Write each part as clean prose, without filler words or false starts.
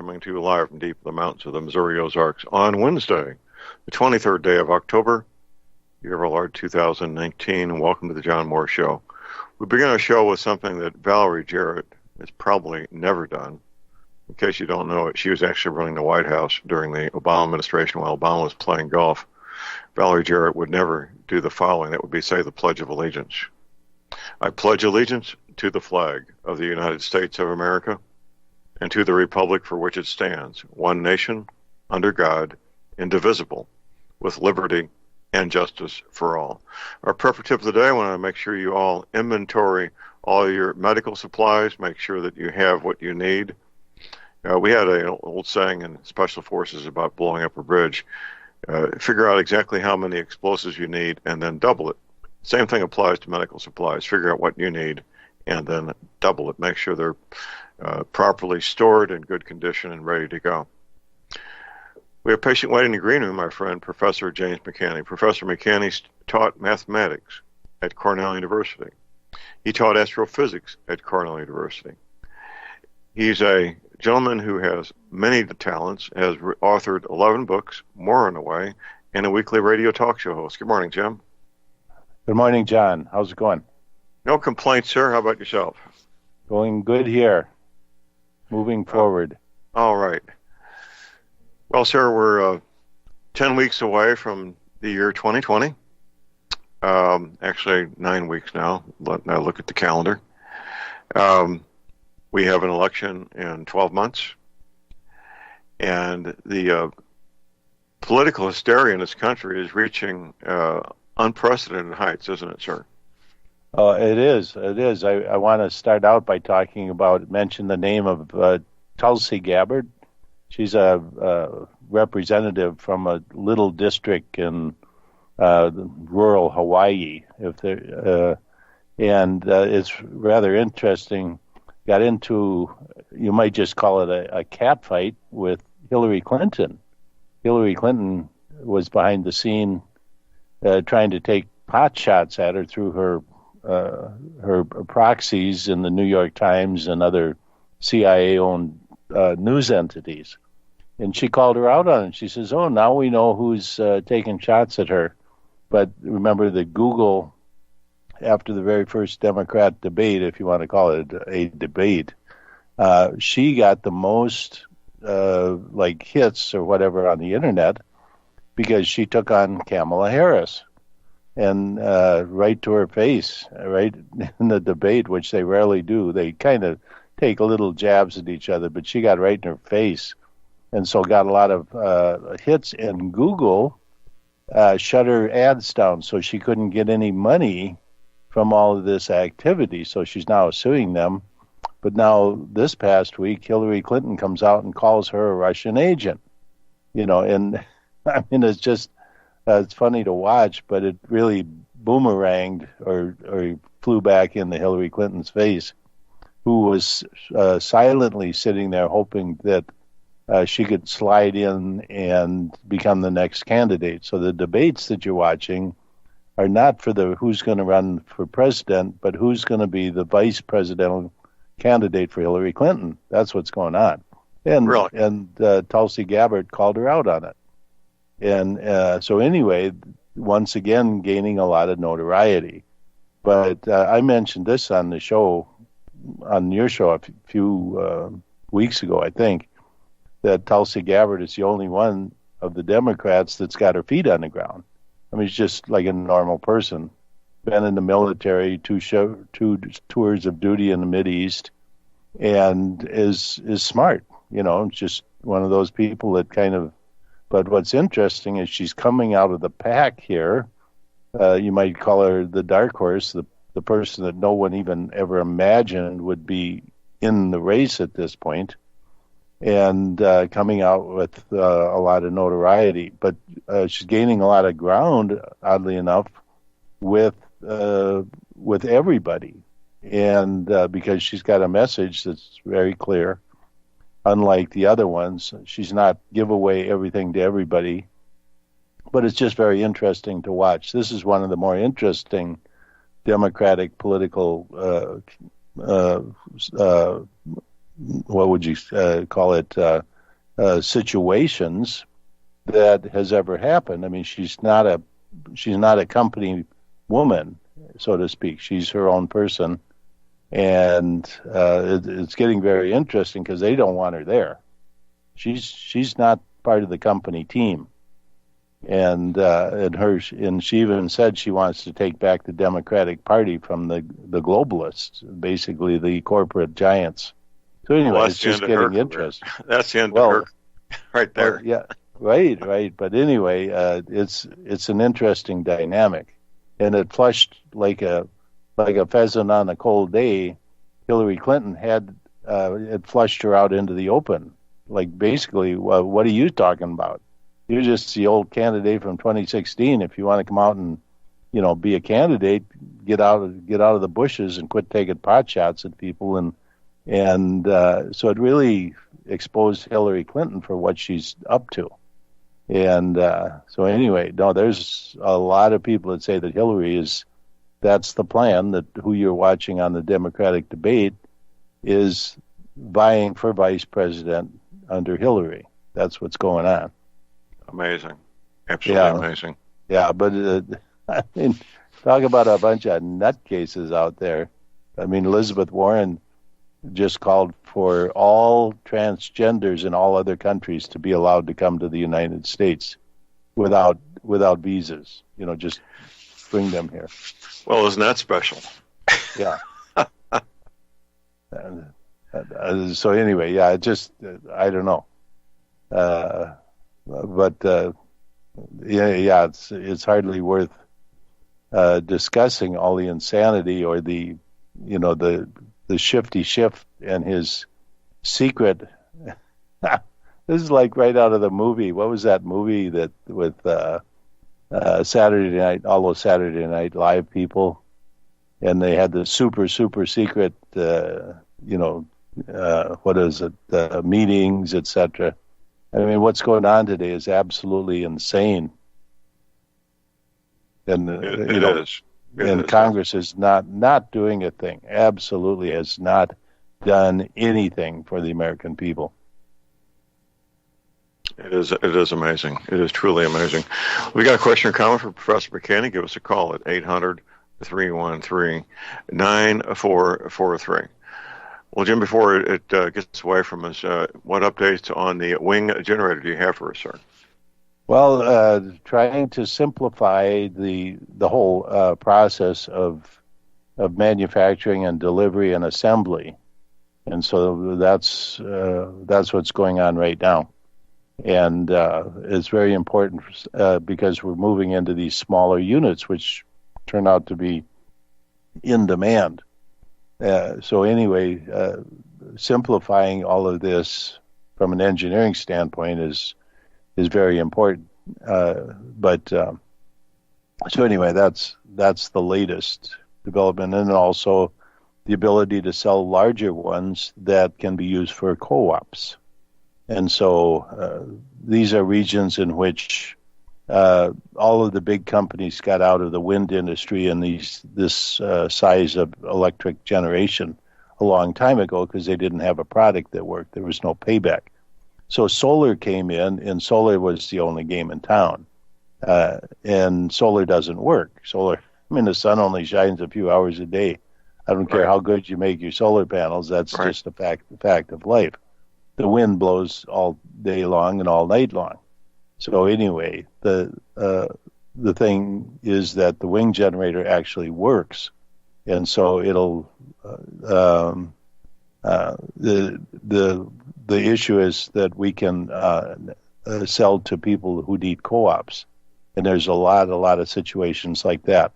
coming to you live from deep in the mountains of the Missouri Ozarks on Wednesday, the 23rd day of October, year of our Lord 2019, and welcome to the John Moore Show. We begin our show with something that Valerie Jarrett has probably never done. In case you don't know it, she was actually running the White House during the Obama administration while Obama was playing golf. Valerie Jarrett would never do the following. That would be say the Pledge of Allegiance. I pledge allegiance to the flag of the United States of America and to the republic for which it stands, one nation, under God, indivisible, with liberty and justice for all. Our perfect tip of the day, I want to make sure you all inventory all your medical supplies, make sure that you have what you need. We had an old saying in Special Forces about blowing up a bridge. Figure out exactly how many explosives you need and then double it. Same thing applies to medical supplies. Figure out what you need and then double it. Make sure they're properly stored in good condition and ready to go. We have a patient waiting in the green room, my friend, Professor James McCanney. Professor McCanney taught mathematics at Cornell University. He taught astrophysics at Cornell University. He's a gentleman who has many talents, has authored 11 books, more on the way, and a weekly radio talk show host. Good morning, Jim. Good morning, John. How's it going? No complaints, sir. How about yourself? Going good here. Moving forward. All right. Well, sir, we're 10 weeks away from the year 2020. Actually, 9 weeks now. Now look at the calendar. We have an election in 12 months. And the political hysteria in this country is reaching unprecedented heights, isn't it, sir? It is. It is. I want to start out by mention the name of Tulsi Gabbard. She's a representative from a little district in rural Hawaii. It's rather interesting. Got into, you might just call it a cat fight with Hillary Clinton. Hillary Clinton was behind the scene trying to take pot shots at her through her proxies in the New York Times and other CIA-owned news entities. And she called her out on it. She says, oh, now we know who's taking shots at her. But remember that Google, after the very first Democrat debate, if you want to call it a debate, she got the most hits or whatever on the internet because she took on Kamala Harris. And right to her face, right in the debate, which they rarely do. They kind of take little jabs at each other, but she got right in her face. And so got a lot of hits, and Google shut her ads down so she couldn't get any money from all of this activity. So she's now suing them. But now this past week, Hillary Clinton comes out and calls her a Russian agent. And I mean, it's just, it's funny to watch, but it really boomeranged or flew back into Hillary Clinton's face, who was silently sitting there hoping that she could slide in and become the next candidate. So the debates that you're watching are not for the who's going to run for president, but who's going to be the vice presidential candidate for Hillary Clinton. That's what's going on. And really? And Tulsi Gabbard called her out on it. And so anyway, once again, gaining a lot of notoriety. But I mentioned this on the show, on your show a few weeks ago, I think, that Tulsi Gabbard is the only one of the Democrats that's got her feet on the ground. I mean, she's just like a normal person. Been in the military, two tours of duty in the Mideast, and is smart. Just one of those people that kind of. But what's interesting is she's coming out of the pack here. You might call her the dark horse, the person that no one even ever imagined would be in the race at this point, and coming out with a lot of notoriety. But she's gaining a lot of ground, oddly enough, with everybody, and because she's got a message that's very clear. Unlike the other ones, she's not give away everything to everybody, but it's just very interesting to watch. This is one of the more interesting Democratic political, what would you call it, situations that has ever happened. I mean, she's not a company woman, so to speak. She's her own person, and it's getting very interesting because they don't want her there. She's not part of the company team, and she even said she wants to take back the Democratic Party from the globalists, basically the corporate giants. So anyway, well, it's just getting interesting. That's the end of her right there. Well, yeah, right. But anyway, it's an interesting dynamic, and it flushed like a pheasant on a cold day. Hillary Clinton had it flushed her out into the open. Like basically, what are you talking about? You're just the old candidate from 2016. If you want to come out and be a candidate, get out of the bushes and quit taking pot shots at people. And so it really exposed Hillary Clinton for what she's up to. And so anyway, no, there's a lot of people that say that that's the plan, that who you're watching on the Democratic debate is vying for vice president under Hillary. That's what's going on. Amazing. Absolutely amazing. Yeah, but I mean, talk about a bunch of nutcases out there. I mean, Elizabeth Warren just called for all transgenders in all other countries to be allowed to come to the United States without visas. Just bring them here. Well, isn't that special? Yeah. So anyway, yeah, I don't know. But it's hardly worth discussing all the insanity or the shifty shift and his secret. This is like right out of the movie. What was that movie that with Saturday Night, all those Saturday Night Live people, and they had the super secret, what is it, meetings, etc. I mean, what's going on today is absolutely insane. And it is. And Congress is not doing a thing. Absolutely has not done anything for the American people. It is amazing. It is truly amazing. We got a question or comment for Professor McKinney. Give us a call at 800-313-9443. Well, Jim, before it gets away from us, what updates on the wing generator do you have for us, sir? Well, trying to simplify the whole process of manufacturing and delivery and assembly, and so that's what's going on right now, and it's very important because we're moving into these smaller units, which turn out to be in demand. So anyway, simplifying all of this from an engineering standpoint is very important. So anyway, that's the latest development, and also the ability to sell larger ones that can be used for co-ops. And so these are regions in which all of the big companies got out of the wind industry and this size of electric generation a long time ago because they didn't have a product that worked. There was no payback. So solar came in, and solar was the only game in town. And solar doesn't work. Solar, I mean, the sun only shines a few hours a day. I don't care how good you make your solar panels. That's just a fact of life. The wind blows all day long and all night long. So anyway, the thing is that the wing generator actually works, and so it'll the issue is that we can sell to people who need co-ops, and there's a lot of situations like that,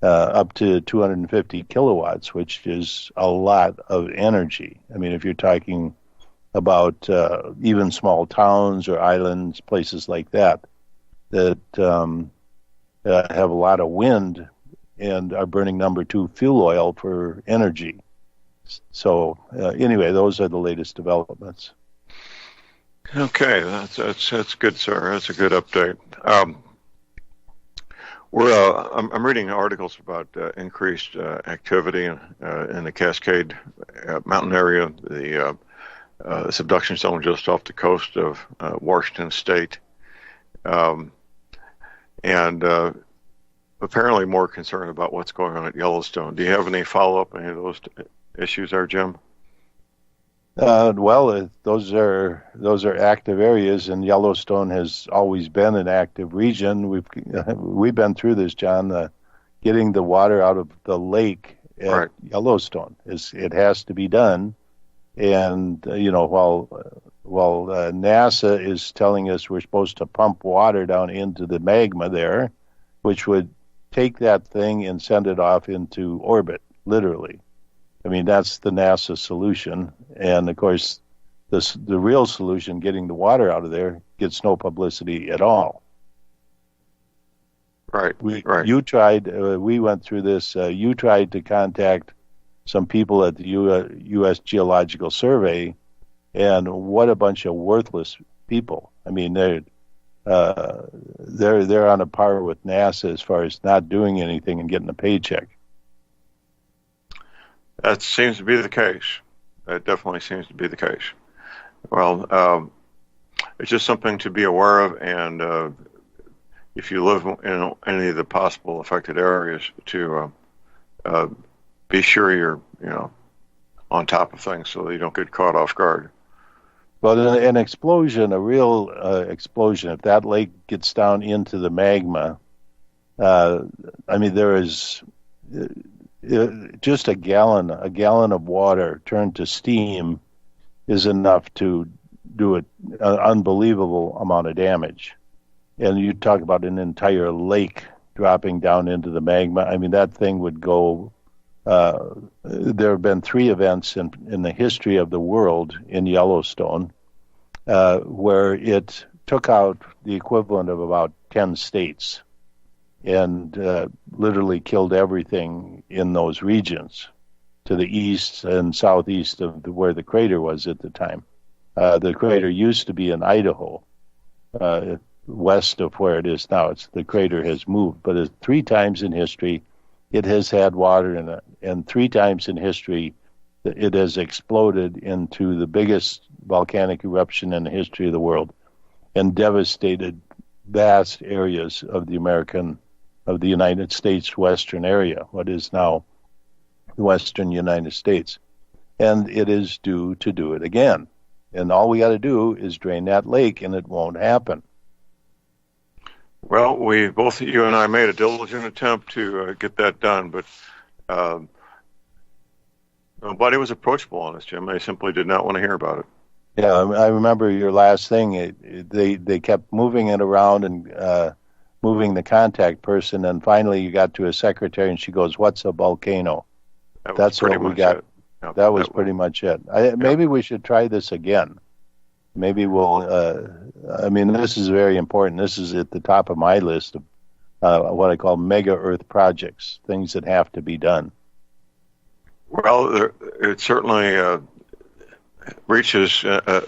up to 250 kilowatts, which is a lot of energy. I mean, if you're talking about even small towns or islands, places like that have a lot of wind and are burning number 2 fuel oil for energy. So anyway, those are the latest developments. Okay, that's good, sir. That's a good update. I'm reading articles about increased activity in the Cascade Mountain area, the subduction zone just off the coast of Washington State, and apparently more concerned about what's going on at Yellowstone. Do you have any follow-up on any of those issues there, Jim? Those are active areas, and Yellowstone has always been an active region. We've been through this, John. Getting the water out of the lake at Yellowstone it has to be done. And while NASA is telling us we're supposed to pump water down into the magma there, which would take that thing and send it off into orbit, literally. I mean, that's the NASA solution. And, of course, the real solution, getting the water out of there, gets no publicity at all. Right. You tried, we went through this, you tried to contact some people at the U.S. Geological Survey, and what a bunch of worthless people. I mean, they're on a par with NASA as far as not doing anything and getting a paycheck. That seems to be the case. That definitely seems to be the case. Well, it's just something to be aware of, and if you live in any of the possible affected areas, to be sure you're on top of things so that you don't get caught off guard. Well, an explosion, a real explosion, if that lake gets down into the magma, I mean, there is just a gallon of water turned to steam is enough to do an unbelievable amount of damage. And you talk about an entire lake dropping down into the magma. I mean, that thing would go. There have been 3 events in the history of the world in Yellowstone where it took out the equivalent of about 10 states and literally killed everything in those regions to the east and southeast of where the crater was at the time. The crater used to be in Idaho, west of where it is now. The crater has moved, but 3 times in history it has had water in it, and 3 times in history it has exploded into the biggest volcanic eruption in the history of the world and devastated vast areas of the United States western area, what is now the western United States. And it is due to do it again. And all we got to do is drain that lake, and it won't happen. Well, both you and I made a diligent attempt to get that done, but nobody was approachable on us, Jim. They simply did not want to hear about it. Yeah, I remember your last thing. They kept moving it around and moving the contact person, and finally you got to a secretary, and she goes, "What's a volcano?" That's what we got. Yep, that was pretty much it. Maybe we should try this again. Maybe we'll. I mean, this is very important. This is at the top of my list of what I call mega Earth projects, things that have to be done. Well, it certainly reaches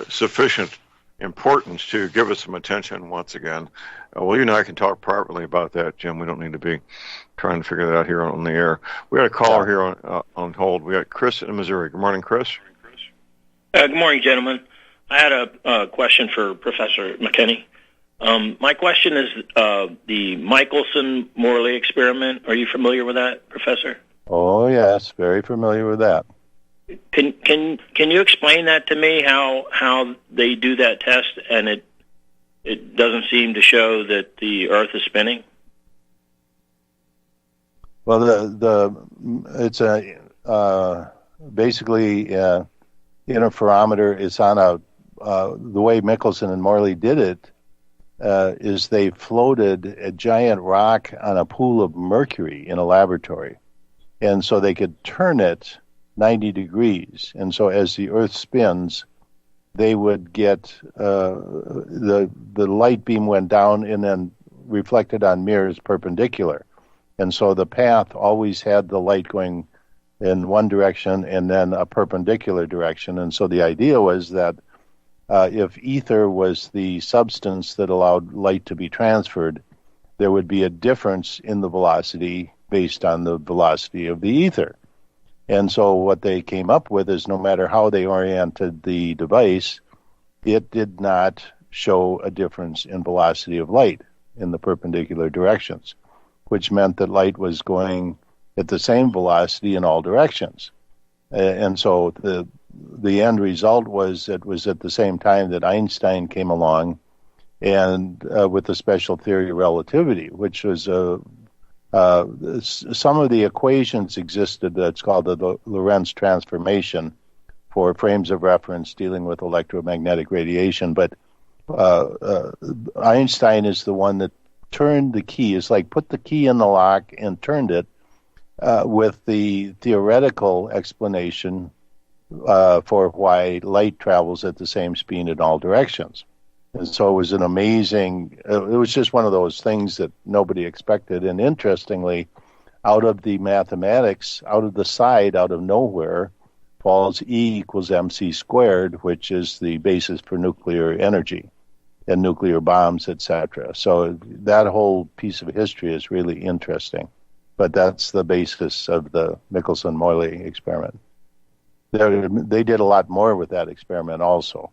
sufficient importance to give us some attention once again. Well, you and I can talk privately about that, Jim. We don't need to be trying to figure that out here on the air. We got a caller here on hold. We got Chris in Missouri. Good morning, Chris. Good morning, gentlemen. I had a question for Professor McKinney. My question is the Michelson-Morley experiment. Are you familiar with that, Professor? Oh, yes, very familiar with that. Can you explain that to me, how they do that test and it doesn't seem to show that the Earth is spinning? Well, it's basically interferometer is on the way Michelson and Morley did it is they floated a giant rock on a pool of mercury in a laboratory, and so they could turn it 90 degrees, and so as the Earth spins, they would get the light beam went down and then reflected on mirrors perpendicular, and so the path always had the light going in one direction and then a perpendicular direction. And so the idea was that if ether was the substance that allowed light to be transferred, there would be a difference in the velocity based on the velocity of the ether. And so what they came up with is no matter how they oriented the device, it did not show a difference in velocity of light in the perpendicular directions, which meant that light was going at the same velocity in all directions. And so the end result was it was at the same time that Einstein came along and with the special theory of relativity, which was some of the equations existed that's called the Lorentz transformation for frames of reference dealing with electromagnetic radiation. But Einstein is the one that turned the key. It's like put the key in the lock and turned it with the theoretical explanation for why light travels at the same speed in all directions. And so it was an amazing, it was just one of those things that nobody expected. And interestingly, out of the mathematics, out of the side, out of nowhere, falls E equals mc squared, which is the basis for nuclear energy and nuclear bombs, etc. So that whole piece of history is really interesting. But that's the basis of the Michelson-Morley experiment. They did a lot more with that experiment also.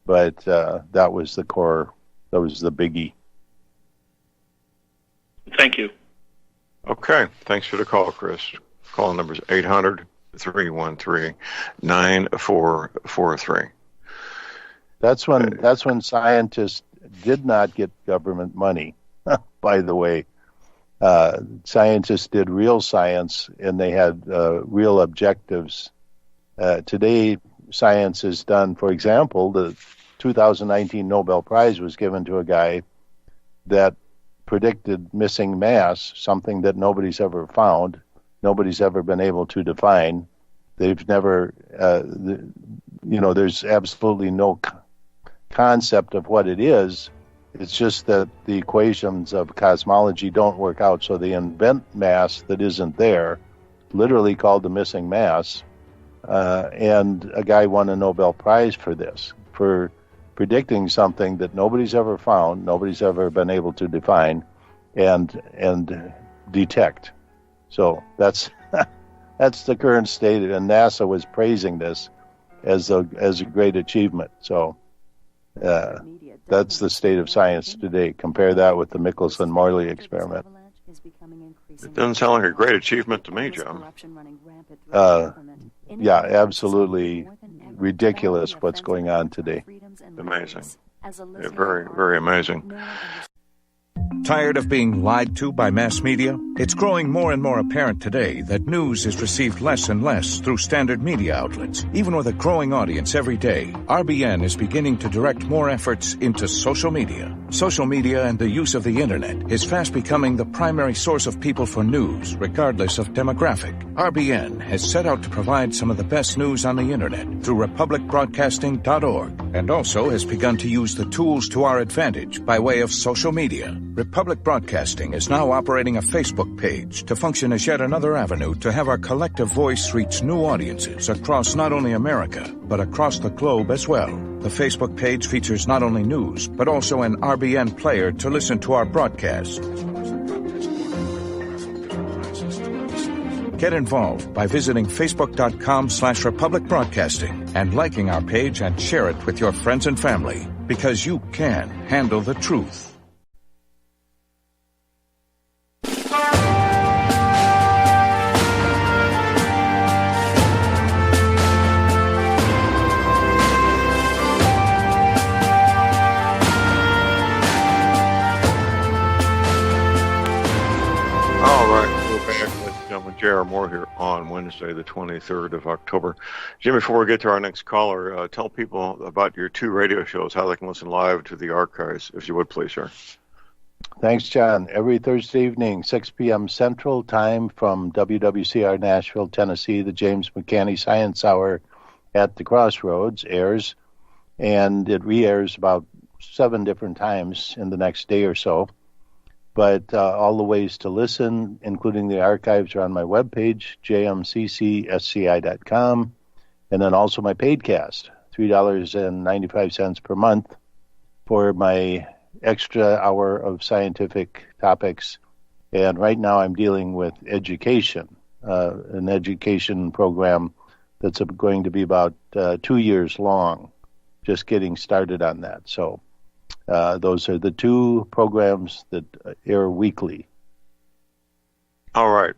But that was the core, that was the biggie. Thank you. Okay, thanks for the call, Chris. Call number is 800-313-9443. That's when scientists did not get government money, by the way. Scientists did real science, and they had real objectives. Today, science is done, for example, the 2019 Nobel Prize was given to a guy that predicted missing mass, something that nobody's ever found, nobody's ever been able to define. They've never, there's absolutely no concept of what it is. It's just that the equations of cosmology don't work out, so they invent mass that isn't there, literally called the missing mass. And a guy won a Nobel Prize for this, for predicting something that nobody's ever found, nobody's ever been able to define and detect. So that's that's the current state, and NASA was praising this as a great achievement. So that's the state of science today. Compare that with the Michelson-Morley experiment. It doesn't sound like a great achievement to me, John. Yeah, absolutely ridiculous what's going on today. Amazing. Yeah, very, very amazing. Tired of being lied to by mass media? It's growing more and more apparent today that news is received less and less through standard media outlets. Even with a growing audience every day, RBN is beginning to direct more efforts into social media. Social media and the use of the internet is fast becoming the primary source of people for news, regardless of demographic. RBN has set out to provide some of the best news on the internet through republicbroadcasting.org, and also has begun to use the tools to our advantage by way of social media. Republic Broadcasting is now operating a Facebook page to function as yet another avenue to have our collective voice reach new audiences across not only America, but across the globe as well. The Facebook page features not only news, but also an RBN player to listen to our broadcasts. Get involved by visiting facebook.com/Republic Broadcasting and liking our page and share it with your friends and family, because you can handle the truth. J.R. Moore here on Wednesday, the 23rd of October. Jim, before we get to our next caller, tell people about your two radio shows, how they can listen live to the archives, if you would, please, sir. Thanks, John. Every Thursday evening, 6 p.m. Central Time from WWCR Nashville, Tennessee, the James McCanney Science Hour at the Crossroads airs, and it re-airs about 7 different times in the next day or so. But all the ways to listen, including the archives, are on my webpage, jmccsci.com, and then also my paidcast, $3.95 per month for my extra hour of scientific topics. And right now I'm dealing with education. an education program that's going to be about 2 years long, just getting started on that. So those are the two programs that air weekly. All right.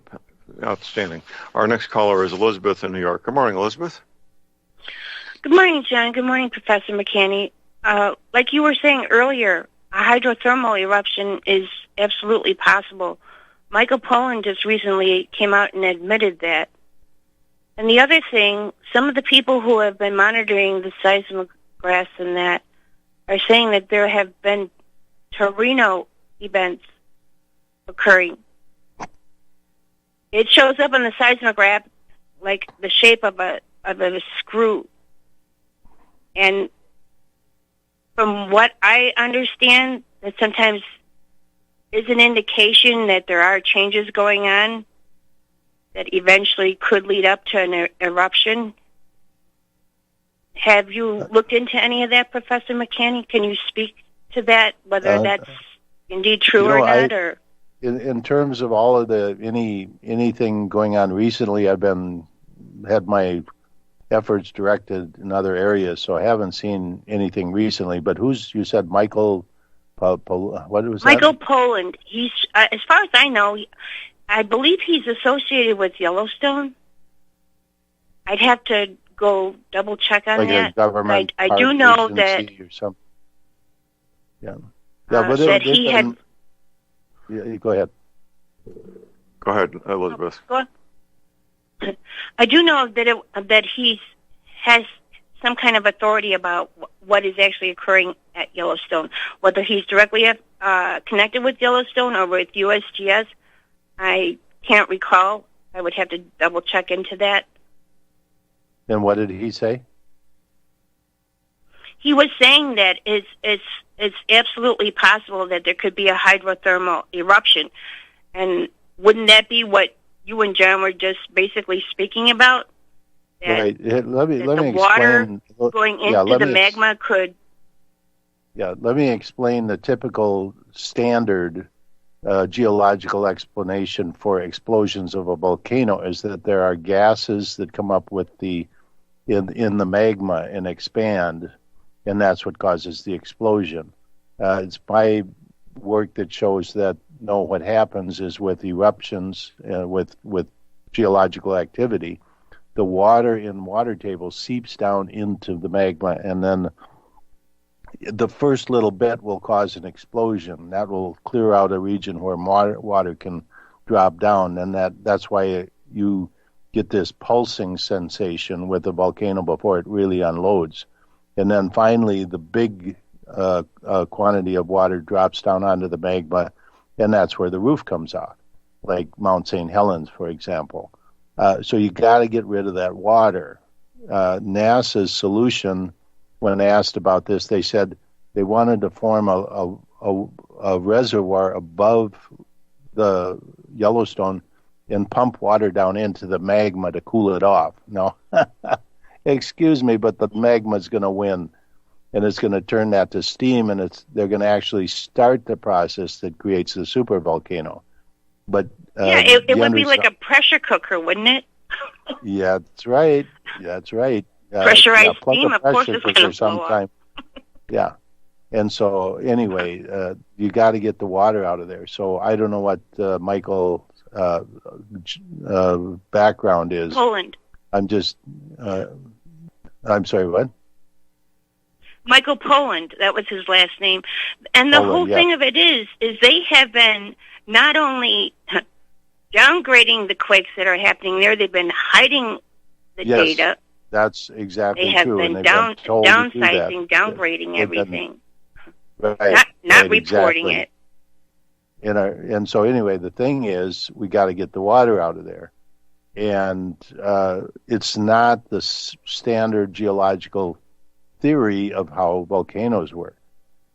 Outstanding. Our next caller is Elizabeth in New York. Good morning, Elizabeth. Good morning, John. Good morning, Professor McKinney. Like you were saying earlier, a hydrothermal eruption is absolutely possible. Michael Pollan just recently came out and admitted that. And the other thing, some of the people who have been monitoring the seismographs and that are saying that there have been Torino events occurring. It shows up on the seismograph like the shape of a screw. And from what I understand, that sometimes is an indication that there are changes going on that eventually could lead up to an eruption. Have you looked into any of that, Professor McKinney? Can you speak to that, whether that's indeed true or not? Or in terms of all of anything going on recently, I've had my efforts directed in other areas, so I haven't seen anything recently. But you said Michael? What was Michael that? Pollan. He's, as far as I know, I believe he's associated with Yellowstone. I'd have to go double check on like that. A government I do know that. Or something. Yeah. But that he had. Yeah, go ahead. Go ahead, Elizabeth. Go on. I do know that he has some kind of authority about what is actually occurring at Yellowstone. Whether he's directly connected with Yellowstone or with USGS, I can't recall. I would have to double check into that. And what did he say? He was saying that it's absolutely possible that there could be a hydrothermal eruption. And wouldn't that be what you and John were just basically speaking about? Right. Let me the water explain. Going into the magma could. Yeah, let me explain the typical standard geological explanation for explosions of a volcano is that there are gases that come up with in the magma and expand, and that's what causes the explosion. It's my work that shows that what happens is with eruptions, with geological activity, the water in water table seeps down into the magma, and then the first little bit will cause an explosion. That will clear out a region where water can drop down, and that's why you get this pulsing sensation with the volcano before it really unloads. And then finally, the big quantity of water drops down onto the magma, and that's where the roof comes off, like Mount St. Helens, for example. So you got to get rid of that water. NASA's solution, when asked about this, they said they wanted to form a reservoir above the Yellowstone and pump water down into the magma to cool it off. No, excuse me, but the magma is going to win, and it's going to turn that to steam, and they're going to actually start the process that creates the supervolcano. But it would be like a pressure cooker, wouldn't it? Yeah, that's right. That's right. Pressurized steam, of course, is going to blow up. Yeah. And so, anyway, you got to get the water out of there. So I don't know what Michael's background is. Poland. I'm sorry, what? Michael Pollan, that was his last name. And the whole thing of it is they have been not only downgrading the quakes that are happening there, they've been hiding the data. That's exactly true. They have been downsizing, downgrading everything. Not reporting it. And so anyway, the thing is, we got to get the water out of there. And it's not the standard geological theory of how volcanoes work.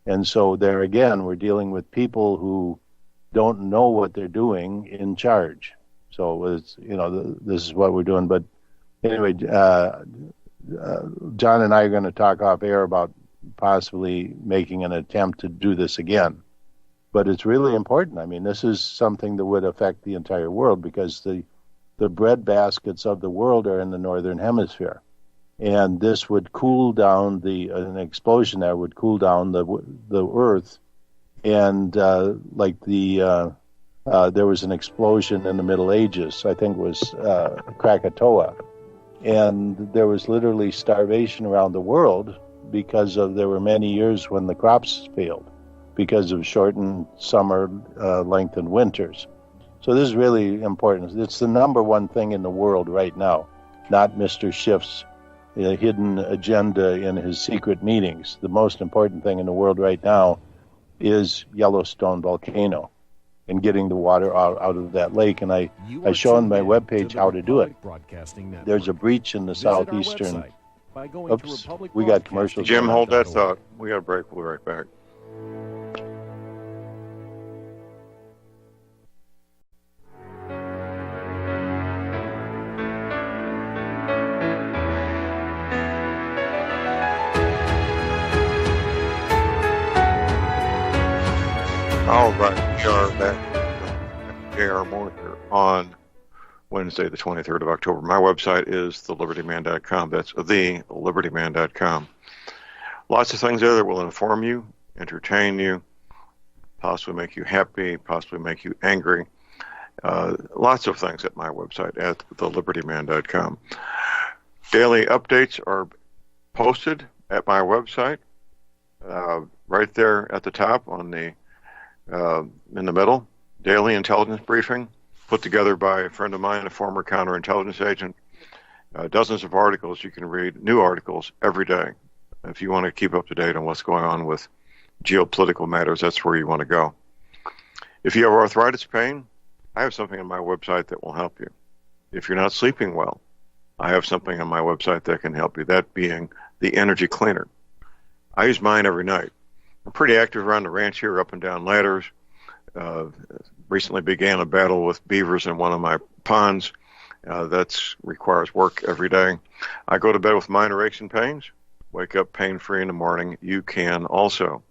And so there again, we're dealing with people who don't know what they're doing in charge. So it's, this is what we're doing. But anyway, John and I are going to talk off air about possibly making an attempt to do this again. But it's really important. I mean, this is something that would affect the entire world because the the bread baskets of the world are in the northern hemisphere. And this would cool down an explosion there would cool down the Earth. And there was an explosion in the Middle Ages, I think it was Krakatoa. And there was literally starvation around the world because there were many years when the crops failed because of shortened summer, lengthened winters. So this is really important. It's the number one thing in the world right now, not Mr. Schiff's hidden agenda in his secret meetings. The most important thing in the world right now is Yellowstone volcano and getting the water out of that lake. And I show on my webpage how to do it. There's a breach in the southeastern. Oops, we got commercials. Jim, hold that thought. We got a break. We'll be right back. All right, we are back. J.R. Moore here on Wednesday, the 23rd of October. My website is thelibertyman.com. That's thelibertyman.com. Lots of things there that will inform you, entertain you, possibly make you happy, possibly make you angry. Lots of things at my website at thelibertyman.com. Daily updates are posted at my website, right there at the top on the in the middle. Daily intelligence briefing put together by a friend of mine, a former counterintelligence agent. Dozens of articles you can read, new articles every day. If you want to keep up to date on what's going on with geopolitical matters, that's where you want to go. If you have arthritis pain, I have something on my website that will help you. If you're not sleeping well, I have something on my website that can help you, that being the energy cleaner. I use mine every night. I'm pretty active around the ranch here, up and down ladders. Recently began a battle with beavers in one of my ponds. That requires work every day. I go to bed with minor aches and pains, wake up pain-free in the morning. You can also.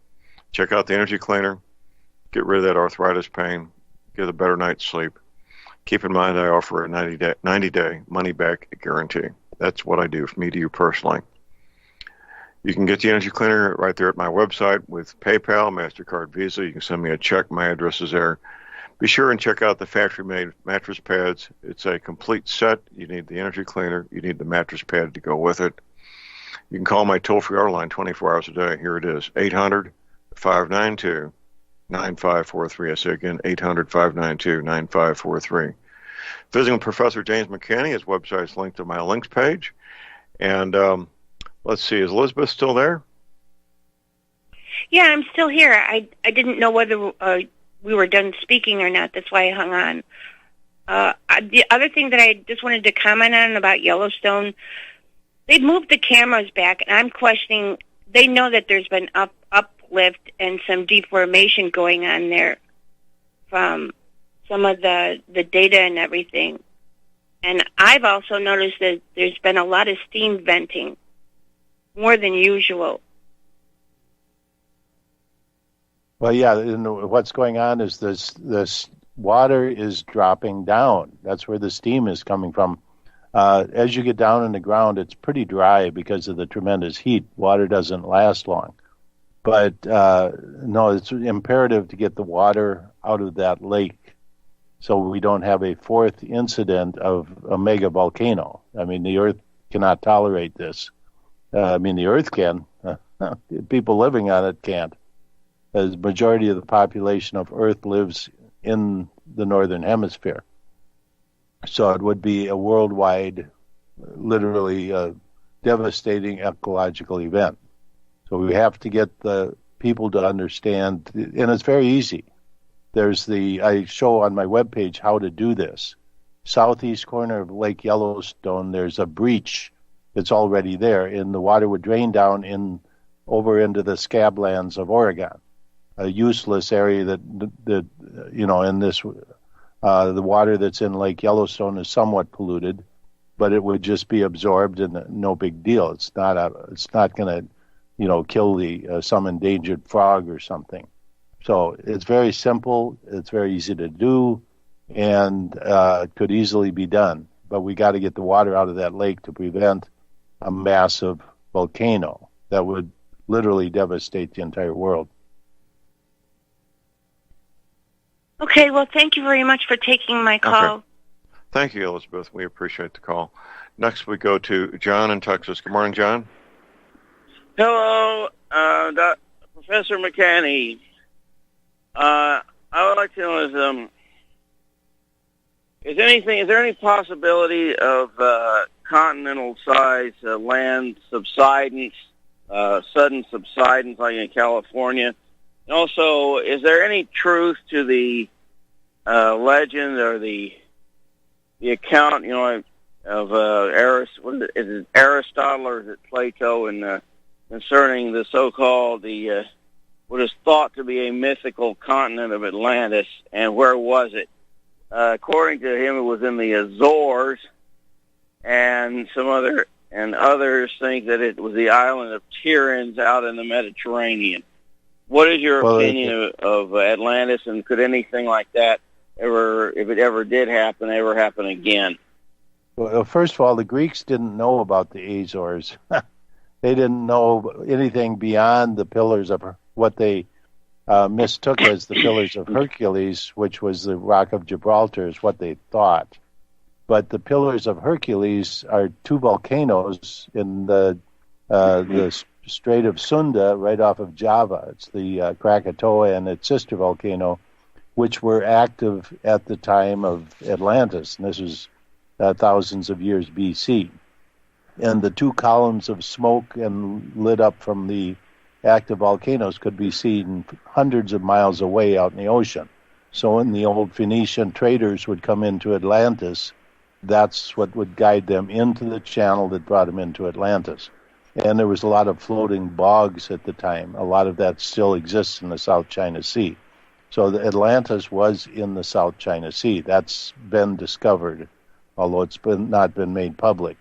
Check out the energy cleaner, get rid of that arthritis pain, get a better night's sleep. Keep in mind I offer a 90-day money-back guarantee. That's what I do, from me to you personally. You can get the energy cleaner right there at my website with PayPal, MasterCard, Visa. You can send me a check. My address is there. Be sure and check out the factory-made mattress pads. It's a complete set. You need the energy cleaner. You need the mattress pad to go with it. You can call my toll-free order line 24 hours a day. Here it is, 800-592-9543. I say again, 800-592-9543. Visiting Professor James McKinney, his website is linked to my links page. And let's see, is Elizabeth still there? Yeah, I'm still here. I didn't know whether we were done speaking or not. That's why I hung on. The other thing that I just wanted to comment on about Yellowstone, they've moved the cameras back, and I'm questioning, they know that there's been uplift and some deformation going on there from some of the data and everything. And I've also noticed that there's been a lot of steam venting, more than usual. Well, yeah, what's going on is this water is dropping down. That's where the steam is coming from. As you get down in the ground, it's pretty dry because of the tremendous heat. Water doesn't last long. But no, it's imperative to get the water out of that lake so we don't have a fourth incident of a mega volcano. I mean, the Earth cannot tolerate this. The Earth can. People living on it can't. The majority of the population of Earth lives in the northern hemisphere. So it would be a worldwide, literally devastating ecological event. So we have to get the people to understand, and it's very easy. I show on my webpage how to do this. Southeast corner of Lake Yellowstone, there's a breach that's already there, and the water would drain down over into the scablands of Oregon, a useless area that in this, the water that's in Lake Yellowstone is somewhat polluted, but it would just be absorbed and no big deal. It's not going to, kill some endangered frog or something. So it's very simple. It's very easy to do. and it could easily be done. But we got to get the water out of that lake to prevent a massive volcano that would literally devastate the entire world. Okay, well, thank you very much for taking my call. Okay. Thank you, Elizabeth. We appreciate the call. Next, we go to John in Texas. Good morning, John. Hello, Professor McCanney. I would like to know is there any possibility of continental-size land subsidence, sudden subsidence like in California? And also, is there any truth to the legend or the account, of is it Aristotle or is it Plato, and concerning the so-called what is thought to be a mythical continent of Atlantis, and where was it? According to him, it was in the Azores, and others think that it was the island of Tiryns out in the Mediterranean. What is your opinion of Atlantis, and could anything like that ever, if it ever did happen, ever happen again? Well, first of all, the Greeks didn't know about the Azores. They didn't know anything beyond the pillars of what they mistook as the Pillars of Hercules, which was the Rock of Gibraltar, is what they thought. But the Pillars of Hercules are two volcanoes in the Strait of Sunda, right off of Java. It's the Krakatoa and its sister volcano, which were active at the time of Atlantis. And this was thousands of years BC. And the two columns of smoke and lit up from the active volcanoes could be seen hundreds of miles away out in the ocean. So when the old Phoenician traders would come into Atlantis, that's what would guide them into the channel that brought them into Atlantis. And there was a lot of floating bogs at the time. A lot of that still exists in the South China Sea. So the Atlantis was in the South China Sea. That's been discovered, although it's not been made public.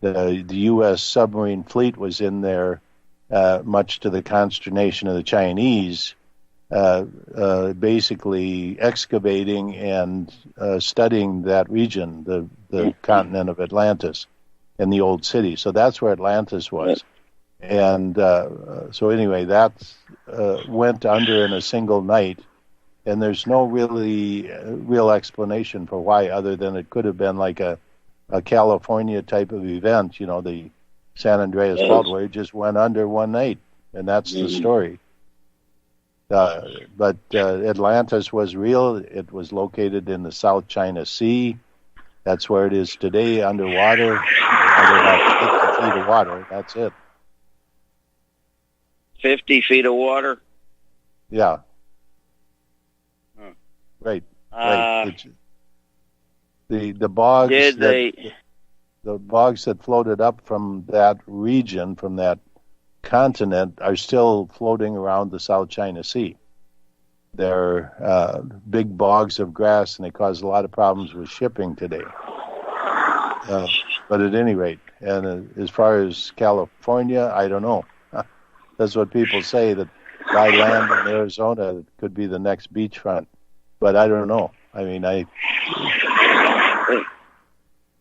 The U.S. submarine fleet was in there, much to the consternation of the Chinese, basically excavating and studying that region, the continent of Atlantis, and the old city. So that's where Atlantis was. And so anyway, that went under in a single night, and there's no real explanation for why, other than it could have been like a California type of event, the San Andreas Fault, where it just went under one night, and that's the story. But Atlantis was real. It was located in the South China Sea. That's where it is today, underwater, under about 50 feet of water. That's it. 50 feet of water? Yeah. Right. The bogs the bogs that floated up from that region, from that continent, are still floating around the South China Sea. They're big bogs of grass, and they cause a lot of problems with shipping today. But at any rate, and as far as California, I don't know. That's what people say, that by land in Arizona could be the next beachfront. But I don't know. I mean,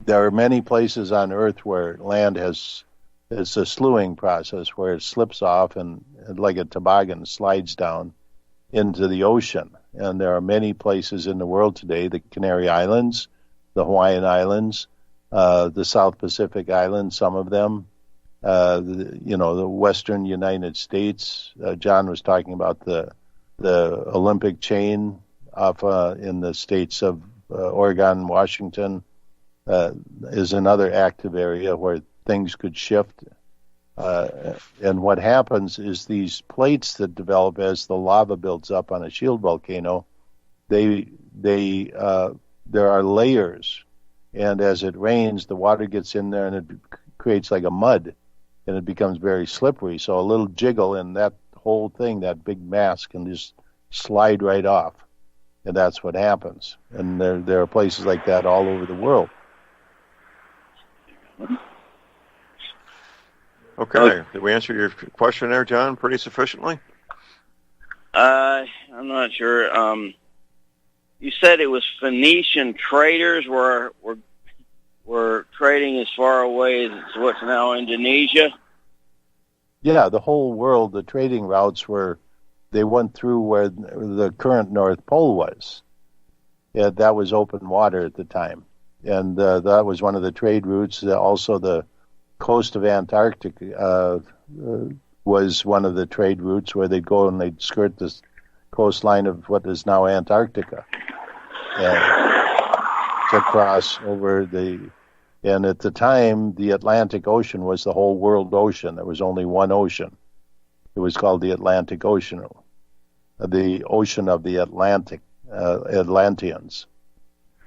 there are many places on Earth where land it's a slewing process where it slips off and like a toboggan slides down into the ocean. And there are many places in the world today, the Canary Islands, the Hawaiian Islands, the South Pacific Islands, some of them, the Western United States. John was talking about the Olympic chain off in the states of Oregon and Washington. Is another active area where things could shift. And what happens is these plates that develop as the lava builds up on a shield volcano, there are layers. And as it rains, the water gets in there and it creates like a mud, and it becomes very slippery. So a little jiggle and that whole thing, that big mass, can just slide right off. And that's what happens. And there are places like that all over the world. Okay. Did we answer your question there, John, pretty sufficiently? I'm not sure. you said it was Phoenician traders were trading as far away as what's now Indonesia. Yeah, the whole world, the trading routes they went through where the current North Pole was. Yeah, that was open water at the time. And that was one of the trade routes. Also, the coast of Antarctica was one of the trade routes where they'd go and they'd skirt the coastline of what is now Antarctica. And to cross over and at the time, the Atlantic Ocean was the whole world ocean. There was only one ocean. It was called the Atlantic Ocean, the ocean of the Atlanteans.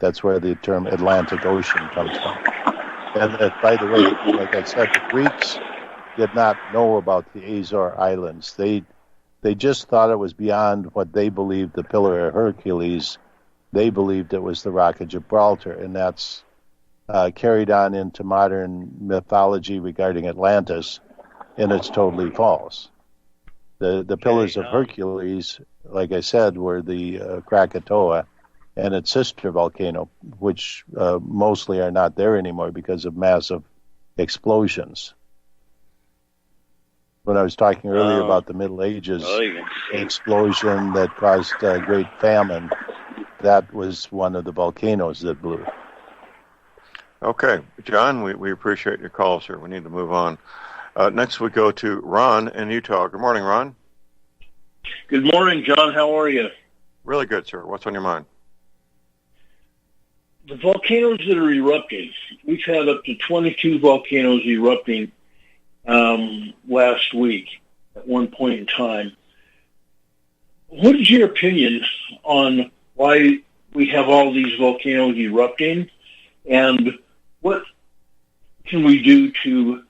That's where the term Atlantic Ocean comes from. And by the way, like I said, the Greeks did not know about the Azore Islands. They just thought it was beyond what they believed the Pillar of Hercules. They believed it was the Rock of Gibraltar, and that's carried on into modern mythology regarding Atlantis, and it's totally false. The Pillars of Hercules, like I said, were the Krakatoa and its sister volcano, which mostly are not there anymore because of massive explosions. When I was talking earlier about the Middle Ages explosion that caused great famine, that was one of the volcanoes that blew. Okay, John, we appreciate your call, sir. We need to move on. Next we go to Ron in Utah. Good morning, Ron. Good morning, John. How are you? Really good, sir. What's on your mind? The volcanoes that are erupting, we've had up to 22 volcanoes erupting last week at one point in time. What is your opinion on why we have all these volcanoes erupting, and what can we do to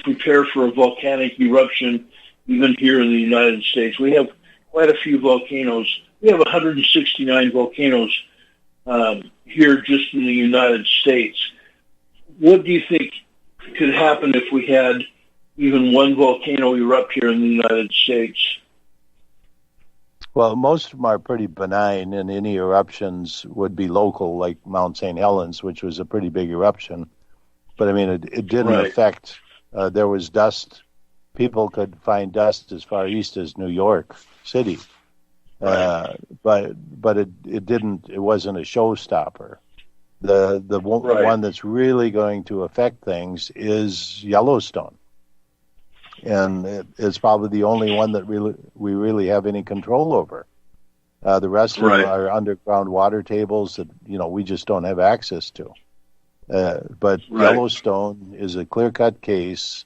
prepare for a volcanic eruption even here in the United States? We have quite a few volcanoes. We have 169 volcanoes here just in the United States. What do you think could happen if we had even one volcano erupt here in the United States? Well, most of them are pretty benign, and any eruptions would be local, like Mount St. Helens, which was a pretty big eruption. But, I mean, it didn't affect, there was dust. People could find dust as far east as New York City. But it wasn't a showstopper. The one that's really going to affect things is Yellowstone. And it's probably the only one that we really have any control over. The rest of them are underground water tables that we just don't have access to. But Yellowstone is a clear-cut case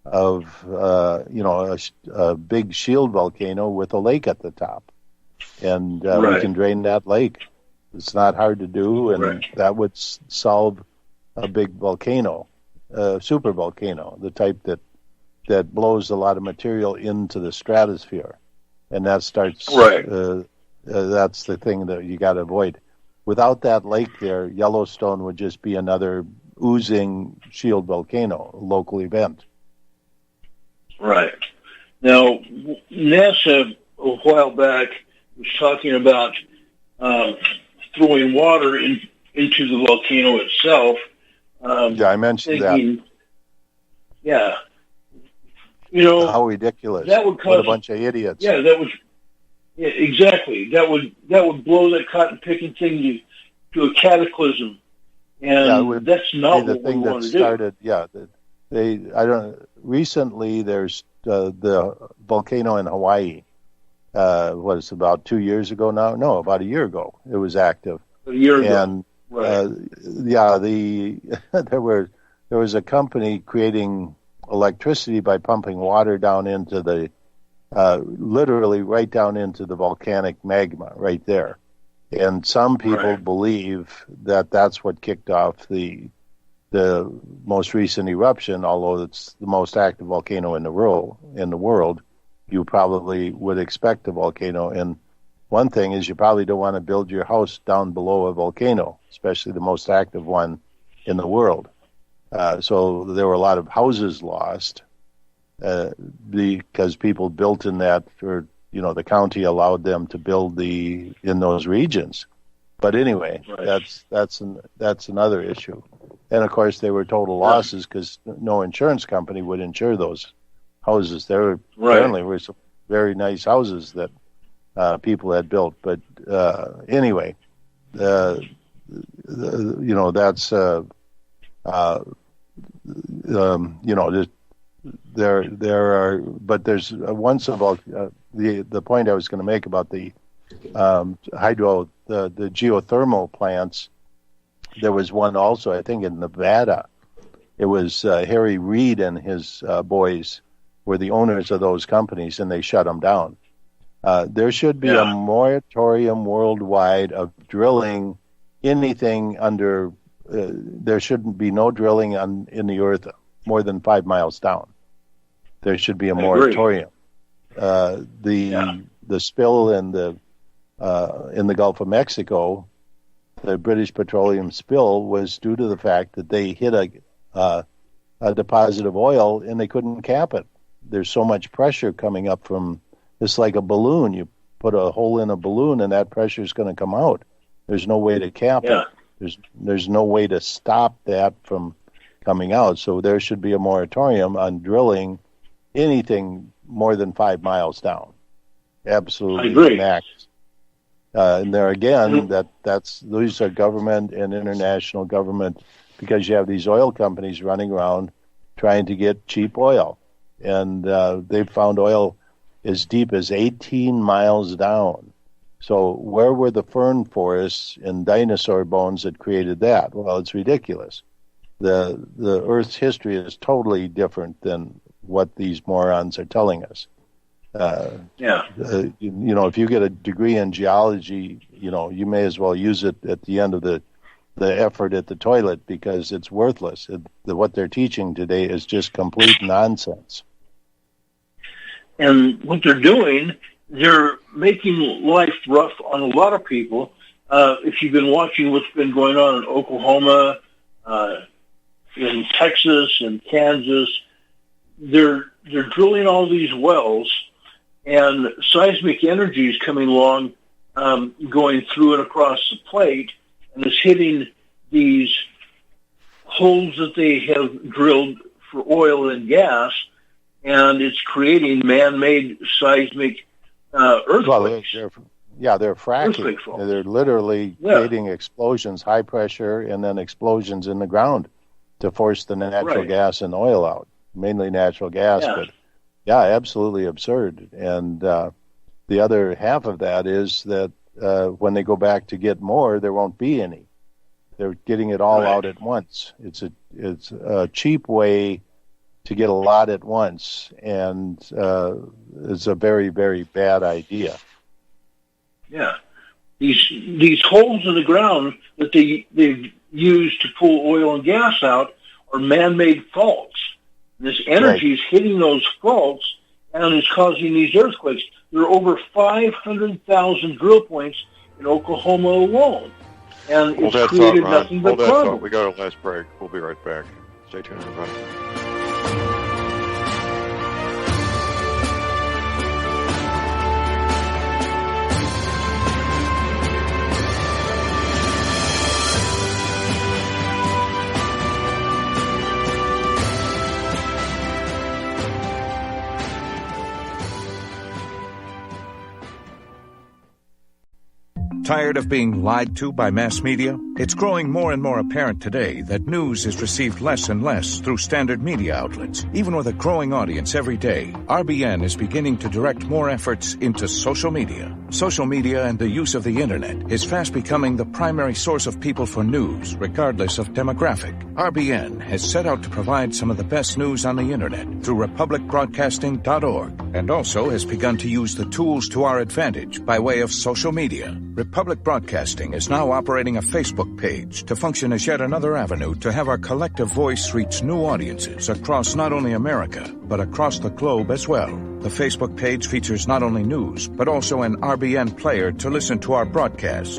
of a big shield volcano with a lake at the top, and we can drain that lake. It's not hard to do, and that would solve a big volcano, super volcano, the type that blows a lot of material into the stratosphere, and that starts. That's the thing that you got to avoid. Without that lake there, Yellowstone would just be another oozing shield volcano, local event. Right. Now, NASA a while back was talking about throwing water into the volcano itself. I mentioned that. Yeah. How ridiculous! That would cause, what a bunch of idiots. Yeah, exactly. That would blow that cotton picking thing to a cataclysm, and that's not what we want to do. Recently, there's the volcano in Hawaii. Was about 2 years ago now? No, about a year ago. It was active. A year ago. And there was a company creating electricity by pumping water down into the literally right down into the volcanic magma right there. And some people believe that that's what kicked off the most recent eruption, although it's the most active volcano in the world. You probably would expect a volcano. And one thing is you probably don't want to build your house down below a volcano, especially the most active one in the world. So there were a lot of houses lost because people built in that for the county allowed them to build in those regions. But anyway, right. that's another issue. And of course, they were total losses because no insurance company would insure those houses. There apparently were some very nice houses that people had built. But anyway, that's there are. But there's once of all the point I was going to make about the the geothermal plants. There was one also, I think, in Nevada. It was Harry Reid and his boys were the owners of those companies, and they shut them down. There should be a moratorium worldwide of drilling anything under. There shouldn't be no drilling in the earth more than 5 miles down. There should be a moratorium. The spill in the Gulf of Mexico, the British Petroleum spill, was due to the fact that they hit a deposit of oil and they couldn't cap it. There's so much pressure coming up from. It's like a balloon. You put a hole in a balloon and that pressure is going to come out. There's no way to cap it. There's no way to stop that from coming out. So there should be a moratorium on drilling anything more than 5 miles down. Absolutely max. And there again, these are government and international government, because you have these oil companies running around trying to get cheap oil. And they've found oil as deep as 18 miles down. So where were the fern forests and dinosaur bones that created that? Well, it's ridiculous. The Earth's history is totally different than what these morons are telling us. If you get a degree in geology, you may as well use it at the end of the effort at the toilet, because it's worthless. What they're teaching today is just complete nonsense. And what they're doing, they're making life rough on a lot of people. If you've been watching what's been going on in Oklahoma, in Texas and Kansas, they're drilling all these wells, and seismic energy is coming along, going through and across the plate, and it's hitting these holes that they have drilled for oil and gas, and it's creating man-made seismic earthquakes. Well, they're fracking. They're literally creating explosions, high pressure, and then explosions in the ground to force the natural gas and oil out, mainly natural gas. But absolutely absurd. And the other half of that is that when they go back to get more, there won't be any. They're getting it all out at once. It's a cheap way to get a lot at once, and it's a very, very bad idea. Yeah, these holes in the ground that they've used to pull oil and gas out are man-made faults. This energy is hitting those faults, and it's causing these earthquakes. There are over 500,000 drill points in Oklahoma alone, and it's created nothing but problems. We got a last break. We'll be right back. Stay tuned, everybody. Tired of being lied to by mass media? It's growing more and more apparent today that news is received less and less through standard media outlets. Even with a growing audience every day, RBN is beginning to direct more efforts into social media. Social media and the use of the internet is fast becoming the primary source of people for news, regardless of demographic. RBN has set out to provide some of the best news on the internet through republicbroadcasting.org, and also has begun to use the tools to our advantage by way of social media. Republic Broadcasting is now operating a Facebook page to function as yet another avenue to have our collective voice reach new audiences across not only America, but across the globe as well. The Facebook page features not only news, but also an RBN player to listen to our broadcasts.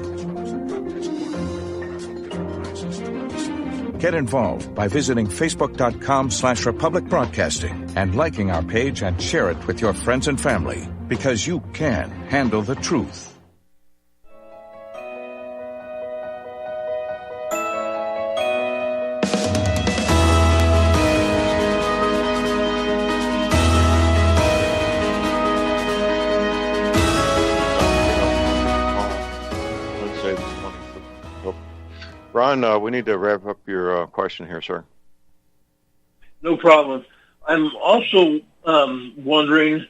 Get involved by visiting facebook.com/Republic Broadcasting and liking our page and share it with your friends and family. because you can handle the truth. Ron, we need to wrap up your question here, sir. No problem. I'm also wondering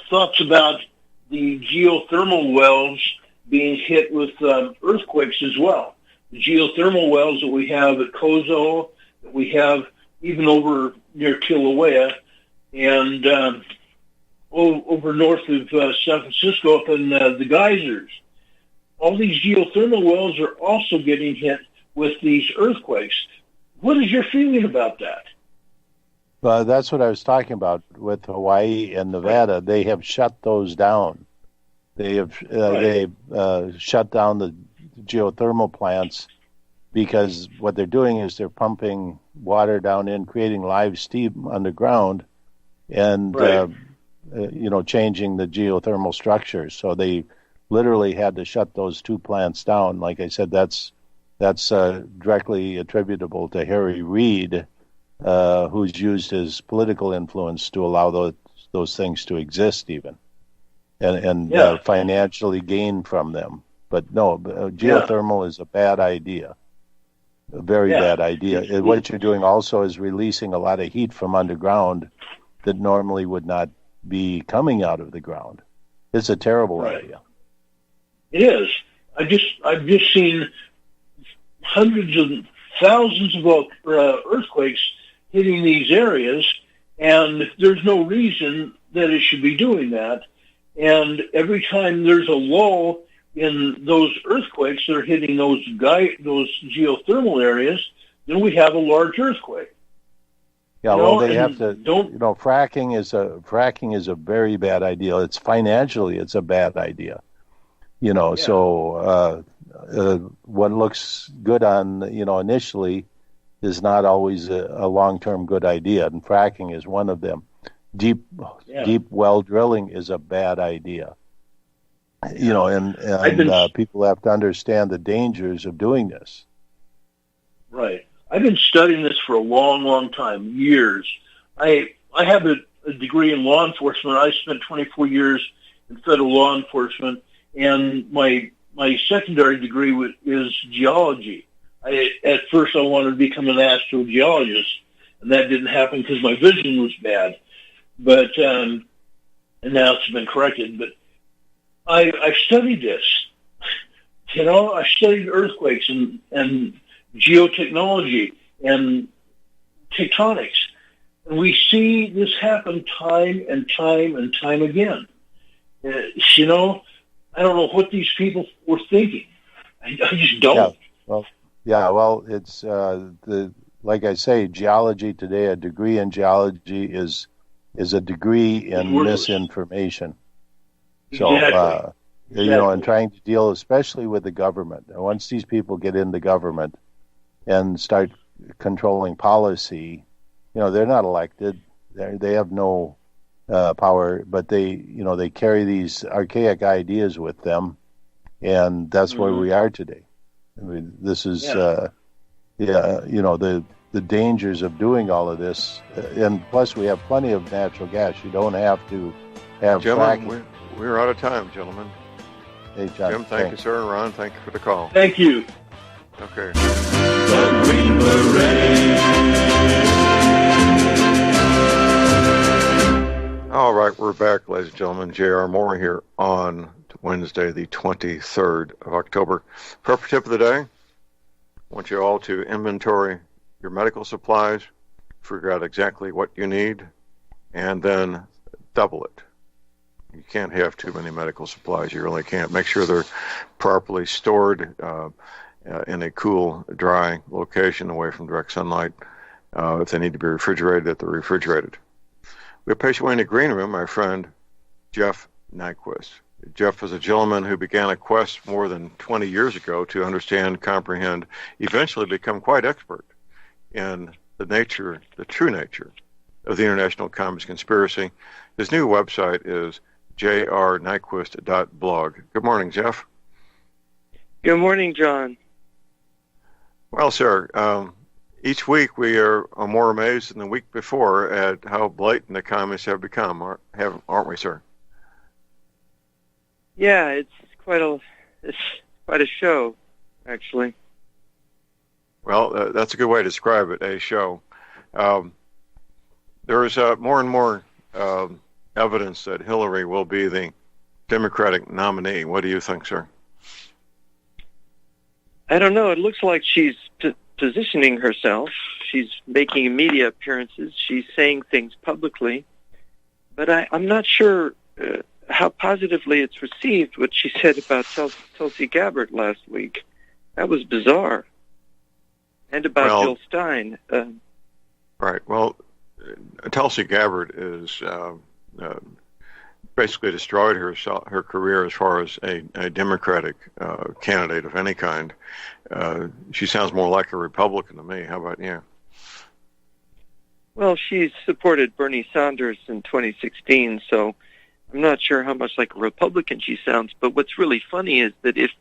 thoughts about the geothermal wells being hit with earthquakes as well. The geothermal wells that we have at Kozo, that we have even over near Kilauea, and over north of San Francisco up in the geysers. All these geothermal wells are also getting hit with these earthquakes. What is your feeling about that? Well, that's what I was talking about with Hawaii and Nevada. They have shut those down. They have shut down the geothermal plants because what they're doing is they're pumping water down in, creating live steam underground, and changing the geothermal structures. So they literally had to shut those two plants down. Like I said, that's directly attributable to Harry Reid, who's used his political influence to allow those things to exist even, and financially gain from them. But no, geothermal is a bad idea, a very bad idea. What you're doing also is releasing a lot of heat from underground that normally would not be coming out of the ground. It's a terrible idea. It is. I've just seen hundreds of thousands of earthquakes hitting these areas, and there's no reason that it should be doing that. And every time there's a lull in those earthquakes that are hitting those geothermal areas, then we have a large earthquake. Yeah, well, they have to. Fracking is a very bad idea. It's financially, it's a bad idea. So what looks good on initially is not always a long-term good idea, and fracking is one of them. Deep well drilling is a bad idea. And people have to understand the dangers of doing this. Right. I've been studying this for a long, long time, years. I have a degree in law enforcement. I spent 24 years in federal law enforcement, and my secondary degree is geology. At first I wanted to become an astrogeologist, and that didn't happen because my vision was bad. But and now it's been corrected. But I studied this. I studied earthquakes and geotechnology and tectonics, and we see this happen time and time and time again. I don't know what these people were thinking. I just don't. Well, it's like I say, geology today. A degree in geology is a degree in misinformation. So, and trying to deal, especially with the government. And once these people get into government and start controlling policy, they're not elected. They have no power, but they carry these archaic ideas with them, and that's where we are today. I mean, this is the dangers of doing all of this, and plus we have plenty of natural gas. You don't have to have fracking. We're out of time, gentlemen. Hey, John, Jim, thank you, sir. Ron, thank you for the call. Thank you. Okay. The Green Beret. All right, we're back, ladies and gentlemen. J.R. Moore here on Wednesday, the 23rd of October. Prep tip of the day. I want you all to inventory your medical supplies, figure out exactly what you need, and then double it. You can't have too many medical supplies. You really can't. Make sure they're properly stored in a cool, dry location away from direct sunlight. If they need to be refrigerated, that they're refrigerated. We have patient in the green room, my friend Jeff Nyquist. Jeff is a gentleman who began a quest more than 20 years ago to understand, comprehend, eventually become quite expert in the true nature of the International Communist Conspiracy. His new website is jrnyquist.blog. Good morning, Jeff. Good morning, John. Well, sir, each week we are more amazed than the week before at how blatant the communists have become, aren't we, sir? Yeah, it's quite a show, actually. Well, that's a good way to describe it, a show. There is more and more evidence that Hillary will be the Democratic nominee. What do you think, sir? I don't know. It looks like she's positioning herself. She's making media appearances. She's saying things publicly. But I'm not sure how positively it's received, what she said about Tulsi Gabbard last week. That was bizarre. And about Jill Stein. Right. Well, Tulsi Gabbard is basically destroyed her career as far as a Democratic candidate of any kind. She sounds more like a Republican to me. How about you? Well, she supported Bernie Sanders in 2016, so I'm not sure how much like a Republican she sounds. But what's really funny is that if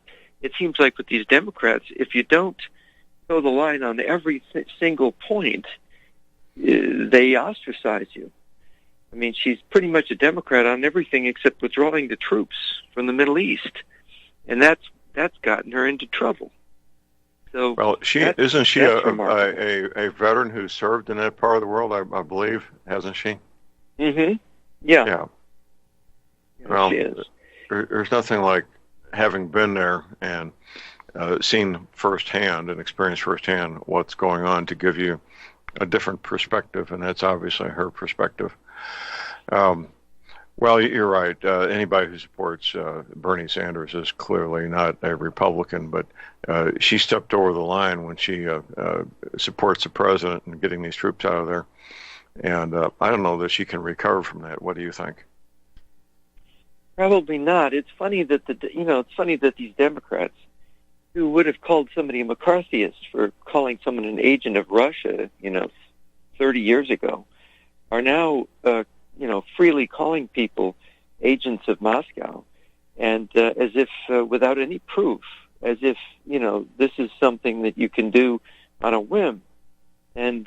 it seems like with these Democrats, if you don't toe the line on every single point, they ostracize you. I mean, she's pretty much a Democrat on everything except withdrawing the troops from the Middle East, and that's gotten her into trouble. So, well, isn't she a veteran who served in that part of the world? I believe, hasn't she? Mm-hmm. Yeah. Yeah. Well, she is. There's nothing like having been there and seen firsthand and experienced firsthand what's going on to give you a different perspective, and that's obviously her perspective. Well, you're right. Anybody who supports Bernie Sanders is clearly not a Republican, but she stepped over the line when she supports the president and getting these troops out of there. And I don't know that she can recover from that. What do you think? Probably not. It's funny that these Democrats who would have called somebody a McCarthyist for calling someone an agent of Russia, 30 years ago, are now, freely calling people agents of Moscow, and as if without any proof, as if, this is something that you can do on a whim. And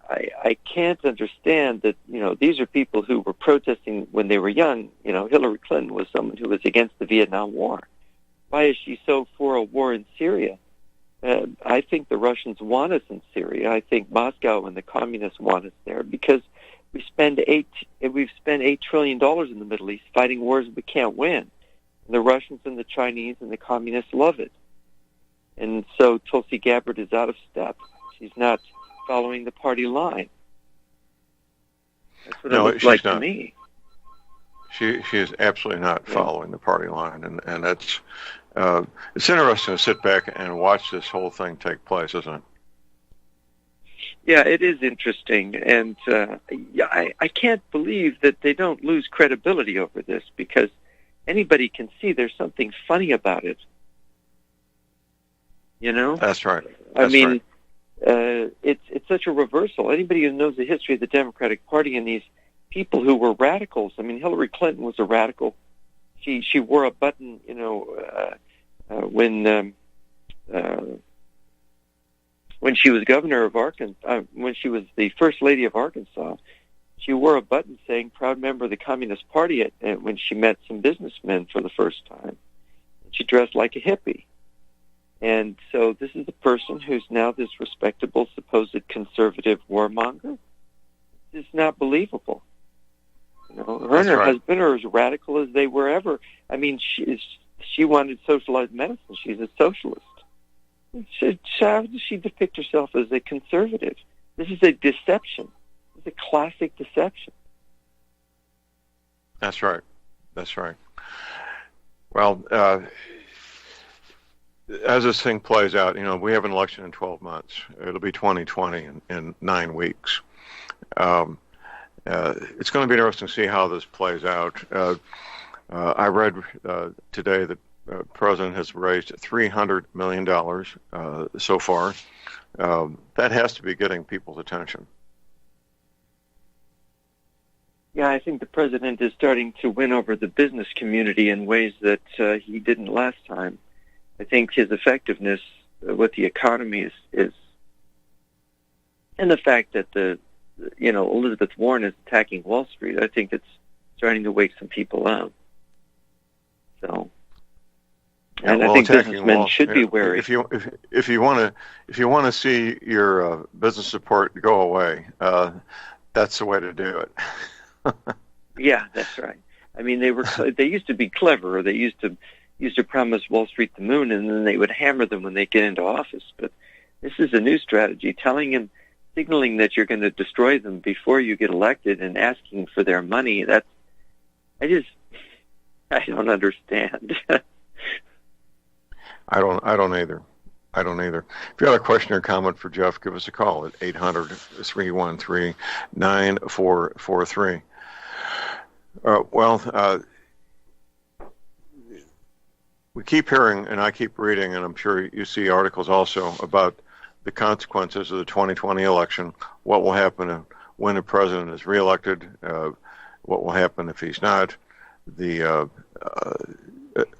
I can't understand that, these are people who were protesting when they were young. Hillary Clinton was someone who was against the Vietnam War. Why is she so for a war in Syria? I think the Russians want us in Syria. I think Moscow and the communists want us there because we've spent $8 trillion in the Middle East fighting wars we can't win. And the Russians and the Chinese and the communists love it. And so Tulsi Gabbard is out of step. She's not following the party line. That's what it looks like to me. She is absolutely not following the party line, and that's it's interesting to sit back and watch this whole thing take place, isn't it? Yeah, it is interesting, and I can't believe that they don't lose credibility over this because anybody can see there's something funny about it. That's right. It's such a reversal. Anybody who knows the history of the Democratic Party and these people who were radicals. I mean, Hillary Clinton was a radical. She wore a button, when she was governor of Arkansas, when she was the first lady of Arkansas, she wore a button saying "proud member of the Communist Party" when she met some businessmen for the first time. She dressed like a hippie. And so this is the person who's now this respectable, supposed conservative warmonger. It's not believable. Her and her husband are as radical as they were ever. I mean, she wanted socialized medicine. She's a socialist. How does she depict herself as a conservative? This is a deception. It's a classic deception. That's right. That's right. Well, as this thing plays out, we have an election in 12 months. It'll be 2020 in 9 weeks. It's going to be interesting to see how this plays out. I read today that the president has raised $300 million so far. That has to be getting people's attention. Yeah, I think the president is starting to win over the business community in ways that he didn't last time. I think his effectiveness with the economy is, and the fact that Elizabeth Warren is attacking Wall Street, I think it's starting to wake some people up. So, and I think businessmen should be wary. If you want to see your business support go away, that's the way to do it. Yeah, that's right. I mean, they used to be clever. They used to promise Wall Street the moon, and then they would hammer them when they get into office. But this is a new strategy, signaling that you're going to destroy them before you get elected, and asking for their money. I don't understand. I don't either. If you have a question or comment for Jeff, give us a call at 800-313-9443. We keep hearing, and I keep reading, and I'm sure you see articles also about the consequences of the 2020 election, what will happen when a president is reelected, what will happen if he's not, the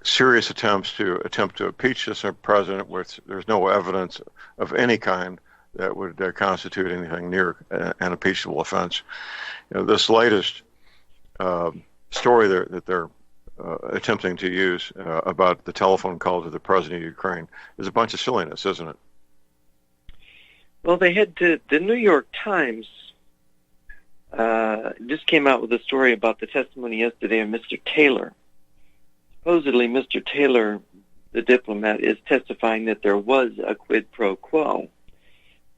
serious attempts to impeach this president, which there's no evidence of any kind that would constitute anything near an impeachable offense. This latest story that they're attempting to use about the telephone call to the president of Ukraine is a bunch of silliness, isn't it? Well, they had the New York Times just came out with a story about the testimony yesterday of Mr. Taylor. Supposedly, Mr. Taylor, the diplomat, is testifying that there was a quid pro quo.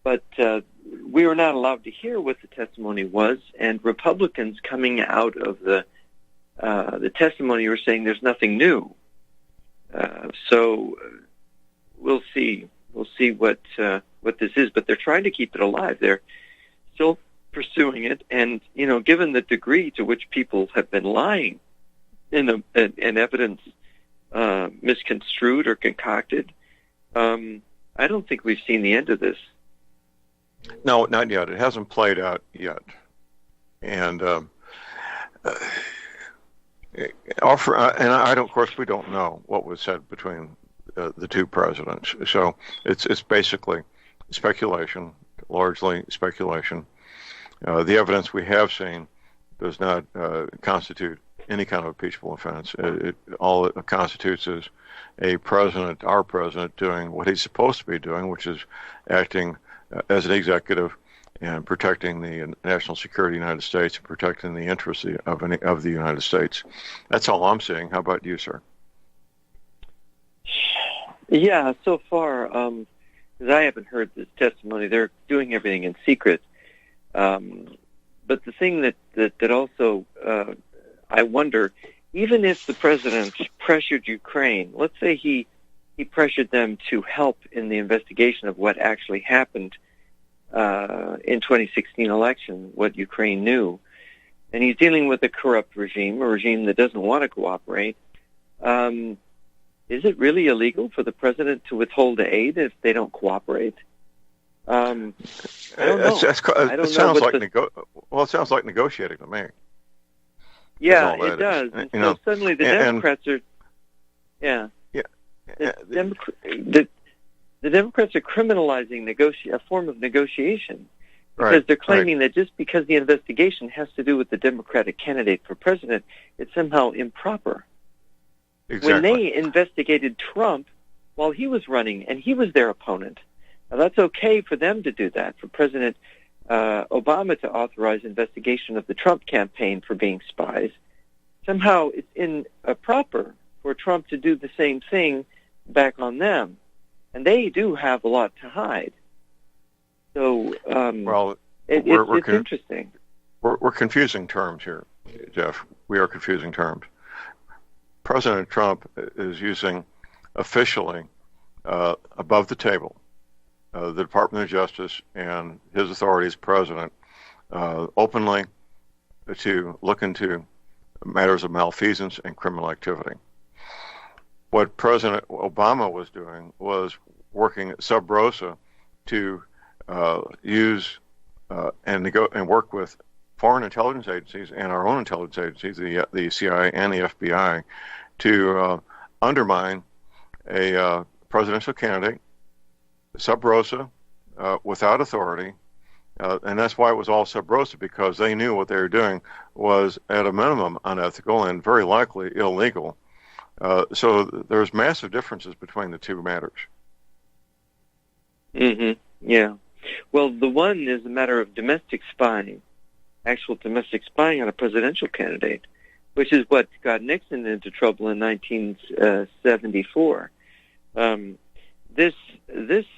But we were not allowed to hear what the testimony was, and Republicans coming out of the testimony were saying there's nothing new. So we'll see. We'll see what this is, but they're trying to keep it alive. They're still pursuing it, and given the degree to which people have been lying in evidence misconstrued or concocted, I don't think we've seen the end of this. No, not yet. It hasn't played out yet, and and of course, we don't know what was said between the two presidents. So it's basically speculation, largely speculation. The evidence we have seen does not constitute any kind of impeachable offense. All it constitutes is our president, doing what he's supposed to be doing, which is acting as an executive and protecting the national security of the United States and protecting the interests of the United States. That's all I'm seeing. How about you, sir? Yeah, so far, because I haven't heard this testimony, they're doing everything in secret. But the thing that also I wonder, even if the president pressured Ukraine, let's say he pressured them to help in the investigation of what actually happened in 2016 election, what Ukraine knew, and he's dealing with a corrupt regime, a regime that doesn't want to cooperate. Is it really illegal for the president to withhold aid if they don't cooperate? I don't know. It sounds like negotiating to me. Yeah, it does. And so suddenly the Democrats are, the Democrats are criminalizing a form of negotiation, because they're claiming that just because the investigation has to do with the Democratic candidate for president, it's somehow improper. Exactly. When they investigated Trump while he was running and he was their opponent, now that's okay for them to do that, for President Obama to authorize investigation of the Trump campaign for being spies. Somehow it's improper for Trump to do the same thing back on them. And they do have a lot to hide. So it's interesting. We're confusing terms here, Jeff. We are confusing terms. President Trump is using officially above the table the Department of Justice and his authority as president openly to look into matters of malfeasance and criminal activity. What President Obama was doing was working sub rosa to use and work with foreign intelligence agencies and our own intelligence agencies, the CIA and the FBI, to undermine a presidential candidate, sub rosa, without authority. And that's why it was all sub rosa, because they knew what they were doing was at a minimum unethical and very likely illegal. So there's massive differences between the two matters. Yeah. Well, the one is a matter of domestic spying, actual domestic spying on a presidential candidate, which is what got Nixon into trouble in 1974. This,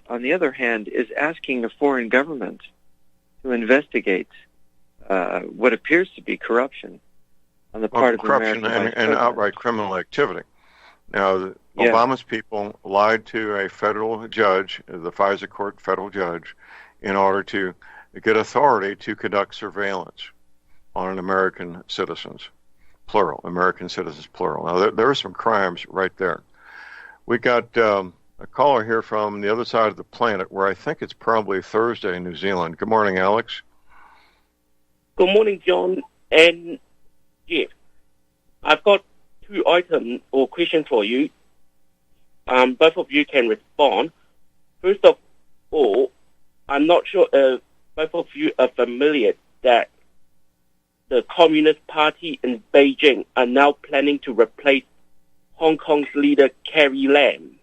on the other hand, is asking a foreign government to investigate what appears to be corruption on the part of corruption and outright criminal activity. Now, Obama's people lied to a federal judge, the FISA court federal judge, in order to get authority to conduct surveillance on American citizens, plural, American citizens, plural. Now, there are some crimes right there. We got a caller here from the other side of the planet, where I think it's probably Thursday in New Zealand. Good morning, Alex. Good morning, John and Jeff. I've got two items or questions for you. Both of you can respond. First of all, I'm not sure if both of you are familiar that the Communist Party in Beijing are now planning to replace Hong Kong's leader, Carrie Lam.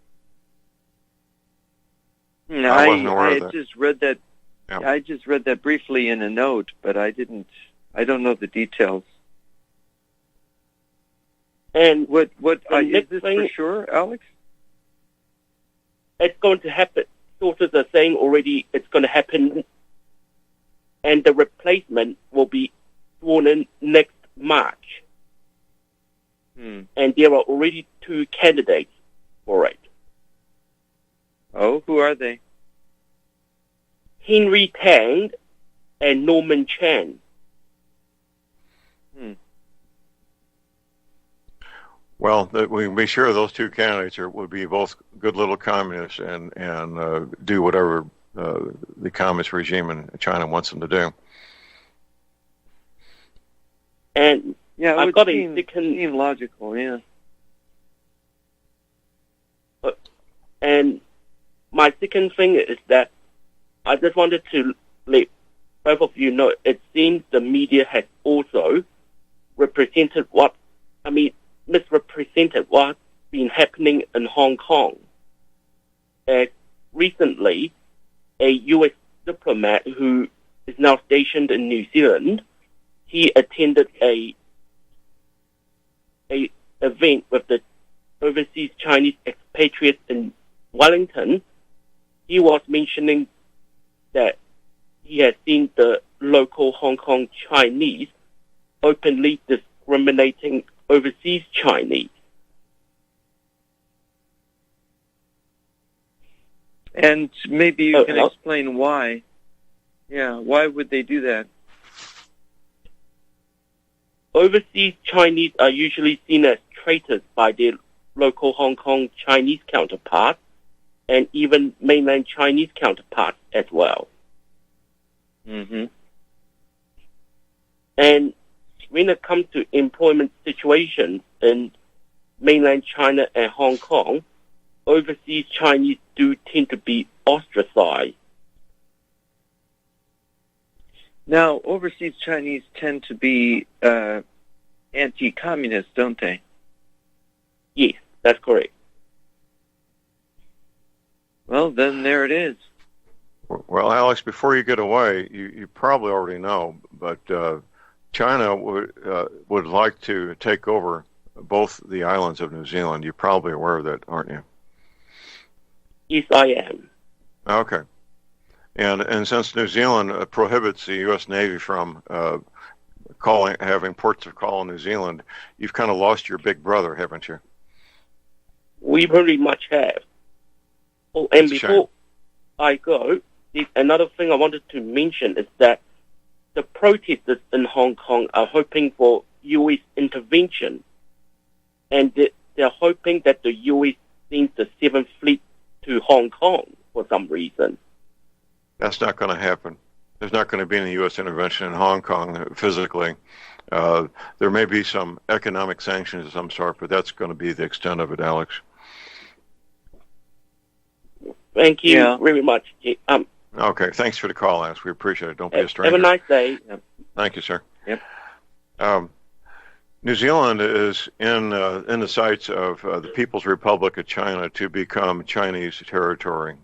I wasn't aware of that. Just read that. Yeah. I just read that briefly in a note, but I don't know the details. And what is this for sure, Alex? It's going to happen. Sources are saying already it's going to happen, and the replacement will be sworn in next March. And there are already two candidates for it. Oh, who are they? Henry Tang and Norman Chan. Well, we can be sure those two candidates would be both good little communists and do whatever the communist regime in China wants them to do. And yeah, I've got a second. Seem logical, yeah. And my second thing is that I just wanted to let both of you know, it seems the media has also misrepresented what's been happening in Hong Kong. Recently, a U.S. diplomat who is now stationed in New Zealand, he attended a event with the overseas Chinese expatriates in Wellington. He was mentioning that he has seen the local Hong Kong Chinese openly discriminating overseas Chinese. And maybe you can explain why. Yeah, why would they do that? Overseas Chinese are usually seen as traitors by their local Hong Kong Chinese counterparts and even mainland Chinese counterparts as well. And when it comes to employment situations in mainland China and Hong Kong, overseas Chinese do tend to be ostracized. Now, overseas Chinese tend to be anti-communist, don't they? Yes, that's correct. Well, then there it is. Well, Alex, before you get away, you probably already know, but China would like to take over both the islands of New Zealand. You're probably aware of that, aren't you? Yes, I am. Okay. And since New Zealand prohibits the U.S. Navy from having ports of call in New Zealand, you've kind of lost your big brother, haven't you? We very much have. Oh, and before I go, another thing I wanted to mention is that the protesters in Hong Kong are hoping for U.S. intervention, and they're hoping that the U.S. sends the 7th Fleet to Hong Kong for some reason. That's not going to happen. there's not going to be any U.S. intervention in Hong Kong physically. There may be some economic sanctions of some sort, but that's going to be the extent of it, Alex. Thank you very much. Okay, thanks for the call, Alex. We appreciate it. Don't be a stranger. Have a nice day. Thank you, sir. Yep. New Zealand is in the sights of the People's Republic of China to become Chinese territory,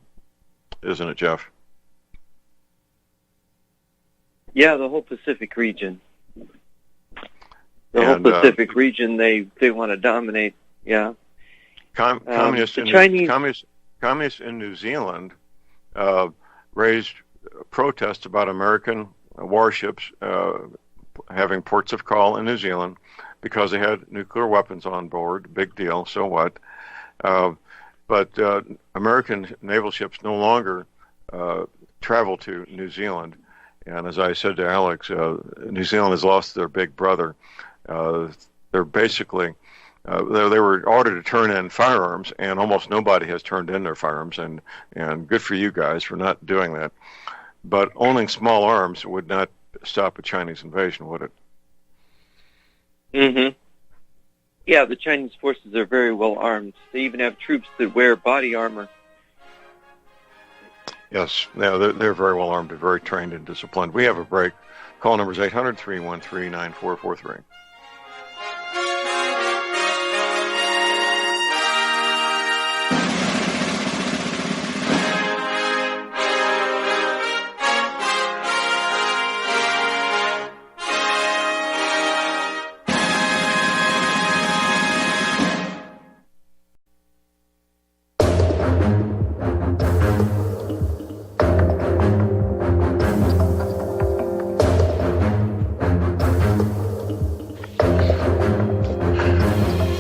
isn't it, Jeff? Yeah, the whole Pacific region. The whole Pacific region, they want to dominate. Yeah. Communists in New Zealand raised protests about American warships having ports of call in New Zealand because they had nuclear weapons on board. Big deal. So what? But American naval ships no longer travel to New Zealand. And as I said to Alex, New Zealand has lost their big brother. They're basically, they were ordered to turn in firearms, and almost nobody has turned in their firearms, and good for you guys for not doing that. But owning small arms would not stop a Chinese invasion, would it? Mm-hmm. Yeah, the Chinese forces are very well armed. They even have troops that wear body armor. Yes, they're very well armed and very trained and disciplined. We have a break. Call number is 800-313-9443.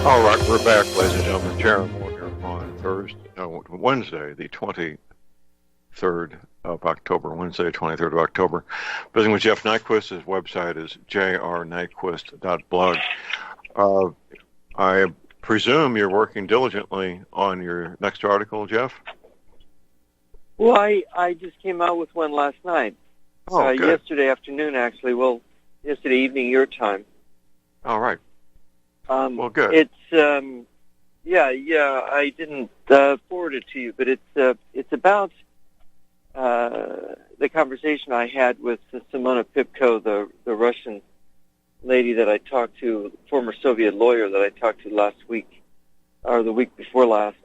All right, we're back, ladies and gentlemen. Jaron Moore here on Wednesday, the 23rd of October. Wednesday, 23rd of October. Visiting with Jeff Nyquist. His website is jrnyquist.blog. I presume you're working diligently on your next article, Jeff? Well, I just came out with one last night. Oh, good. Yesterday afternoon, actually. Well, yesterday evening, your time. All right. Well, good. It's I didn't forward it to you, but it's about the conversation I had with Simona Pipko, the Russian lady that I talked to, former Soviet lawyer that I talked to last week or the week before last,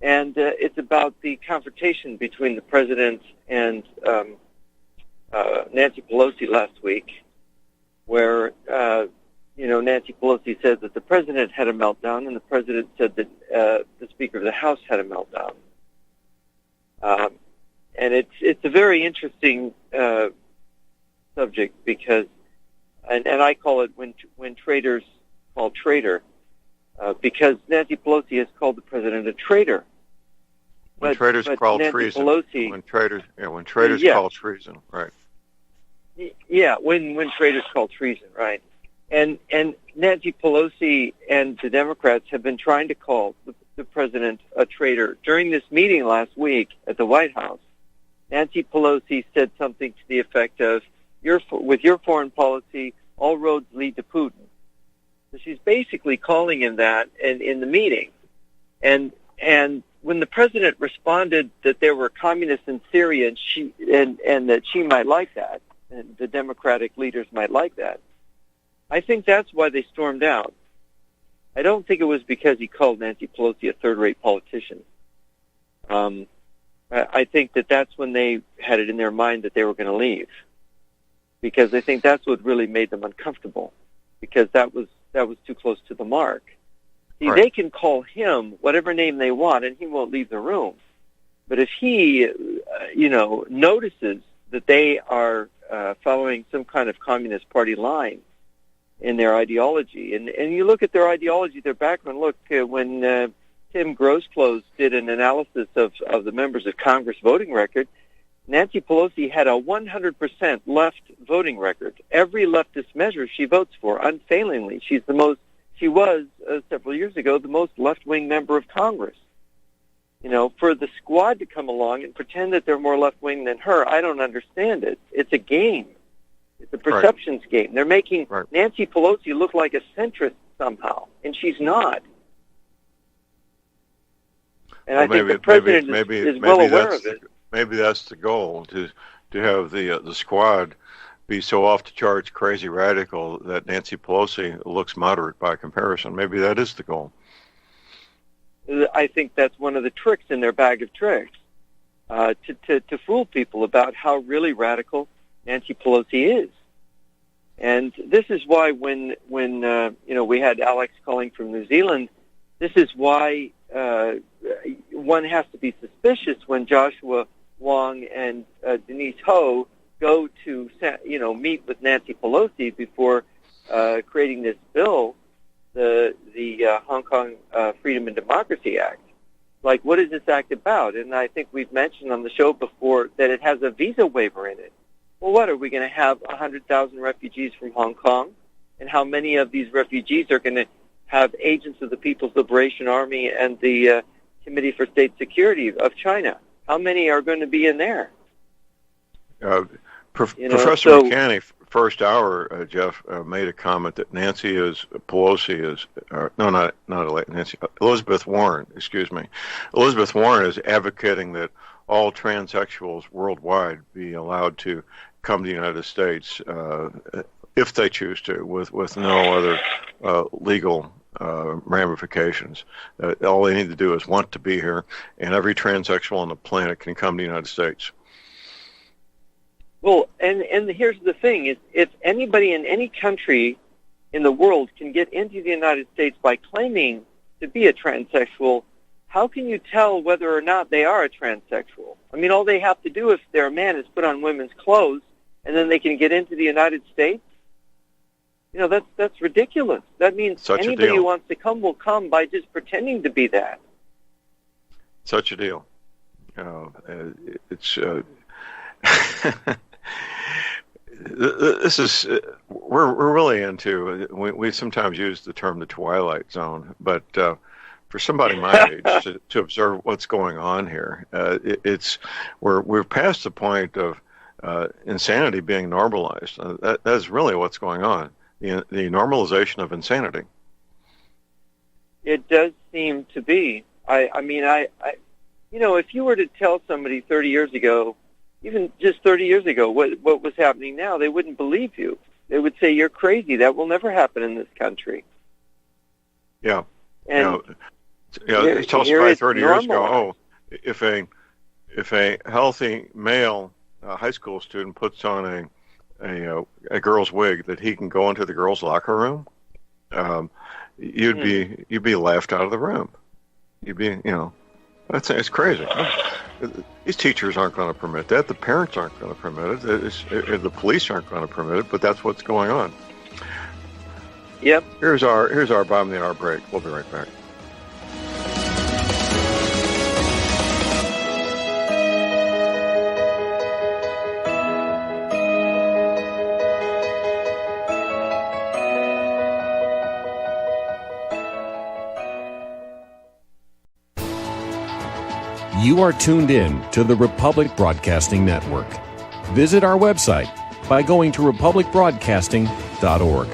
and it's about the confrontation between the president and Nancy Pelosi last week, where. Nancy Pelosi said that the president had a meltdown, and the president said that the Speaker of the House had a meltdown. And it's a very interesting subject because, and I call it when traitors call traitor, because Nancy Pelosi has called the president a traitor. When traitors call treason. Pelosi, when traitors call treason, right? Yeah, when traitors call treason, right? And Nancy Pelosi and the Democrats have been trying to call the president a traitor. During this meeting last week at the White House, Nancy Pelosi said something to the effect of, with your foreign policy, all roads lead to Putin. So she's basically calling him that in the meeting. And when the president responded that there were communists in Syria and that she might like that, and the Democratic leaders might like that, I think that's why they stormed out. I don't think it was because he called Nancy Pelosi a third-rate politician. I think that's when they had it in their mind that they were going to leave, because I think that's what really made them uncomfortable, because that was too close to the mark. See, right. They can call him whatever name they want, and he won't leave the room. But if he, notices that they are following some kind of Communist Party line in their ideology. And you look at their ideology, their background. Look, when Tim Grosclose did an analysis of the members of Congress voting record, Nancy Pelosi had a 100% left voting record. Every leftist measure she votes for, unfailingly. She was, several years ago, the most left-wing member of Congress. for the squad to come along and pretend that they're more left-wing than her, I don't understand it. It's a game. It's a perceptions game. They're making Nancy Pelosi look like a centrist somehow, and she's not. And I think the president is well aware of it. Maybe that's the goal, to have the squad be so off the charts, crazy radical that Nancy Pelosi looks moderate by comparison. Maybe that is the goal. I think that's one of the tricks in their bag of tricks, to fool people about how really radical Nancy Pelosi is. And this is why when we had Alex calling from New Zealand, this is why one has to be suspicious when Joshua Wong and Denise Ho go to meet with Nancy Pelosi before creating this bill, the Hong Kong Freedom and Democracy Act. Like, what is this act about? And I think we've mentioned on the show before that it has a visa waiver in it. Well, what, are we going to have 100,000 refugees from Hong Kong? And how many of these refugees are going to have agents of the People's Liberation Army and the Committee for State Security of China? How many are going to be in there? Professor McCanney, first hour, Jeff, made a comment that Elizabeth Warren, Elizabeth Warren is advocating that all transsexuals worldwide be allowed to come to the United States if they choose to, with no other legal ramifications. All they need to do is want to be here, and every transsexual on the planet can come to the United States. Well, and here's the thing, is if anybody in any country in the world can get into the United States by claiming to be a transsexual, how can you tell whether or not they are a transsexual? I mean, all they have to do if they're a man is put on women's clothes, and then they can get into the United States? That's ridiculous. That means anybody who wants to come will come by just pretending to be that. Such a deal. It's... This is we're really into. We sometimes use the term the Twilight Zone, but for somebody my age to observe what's going on here, we're past the point of insanity being normalized. That is really what's going on. The normalization of insanity. It does seem to be. I mean, if you were to tell somebody 30 years ago, even just 30 years ago, what was happening now, they wouldn't believe you. They would say, you're crazy. That will never happen in this country. Yeah. And tell us about 30 years ago, if a healthy male high school student puts on a girl's wig, that he can go into the girls' locker room, you'd be laughed out of the room. You'd be, it's crazy. These teachers aren't going to permit that. The parents aren't going to permit it. The police aren't going to permit it. But that's what's going on. Yep. Here's our bottom of the hour break. We'll be right back. You are tuned in to the Republic Broadcasting Network. Visit our website by going to republicbroadcasting.org.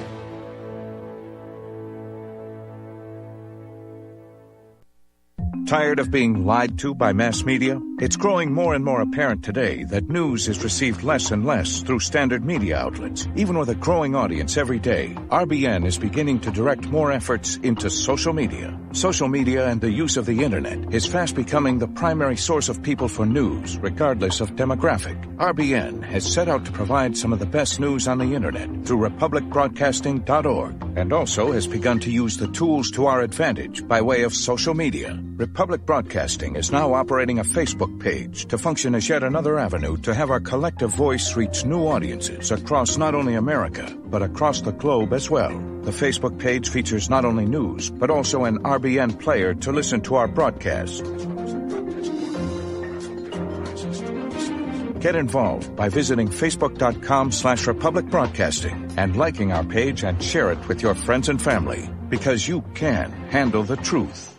Tired of being lied to by mass media? It's growing more and more apparent today that news is received less and less through standard media outlets. Even with a growing audience every day, RBN is beginning to direct more efforts into social media. Social media and the use of the internet is fast becoming the primary source of people for news, regardless of demographic. RBN has set out to provide some of the best news on the internet through republicbroadcasting.org, and also has begun to use the tools to our advantage by way of social media. Republic Broadcasting is now operating a Facebook page to function as yet another avenue to have our collective voice reach new audiences across not only America, but across the globe as well. The Facebook page features not only news, but also an RBN player to listen to our broadcast. Get involved by visiting facebook.com/Republic Broadcasting and liking our page and share it with your friends and family, because you can handle the truth.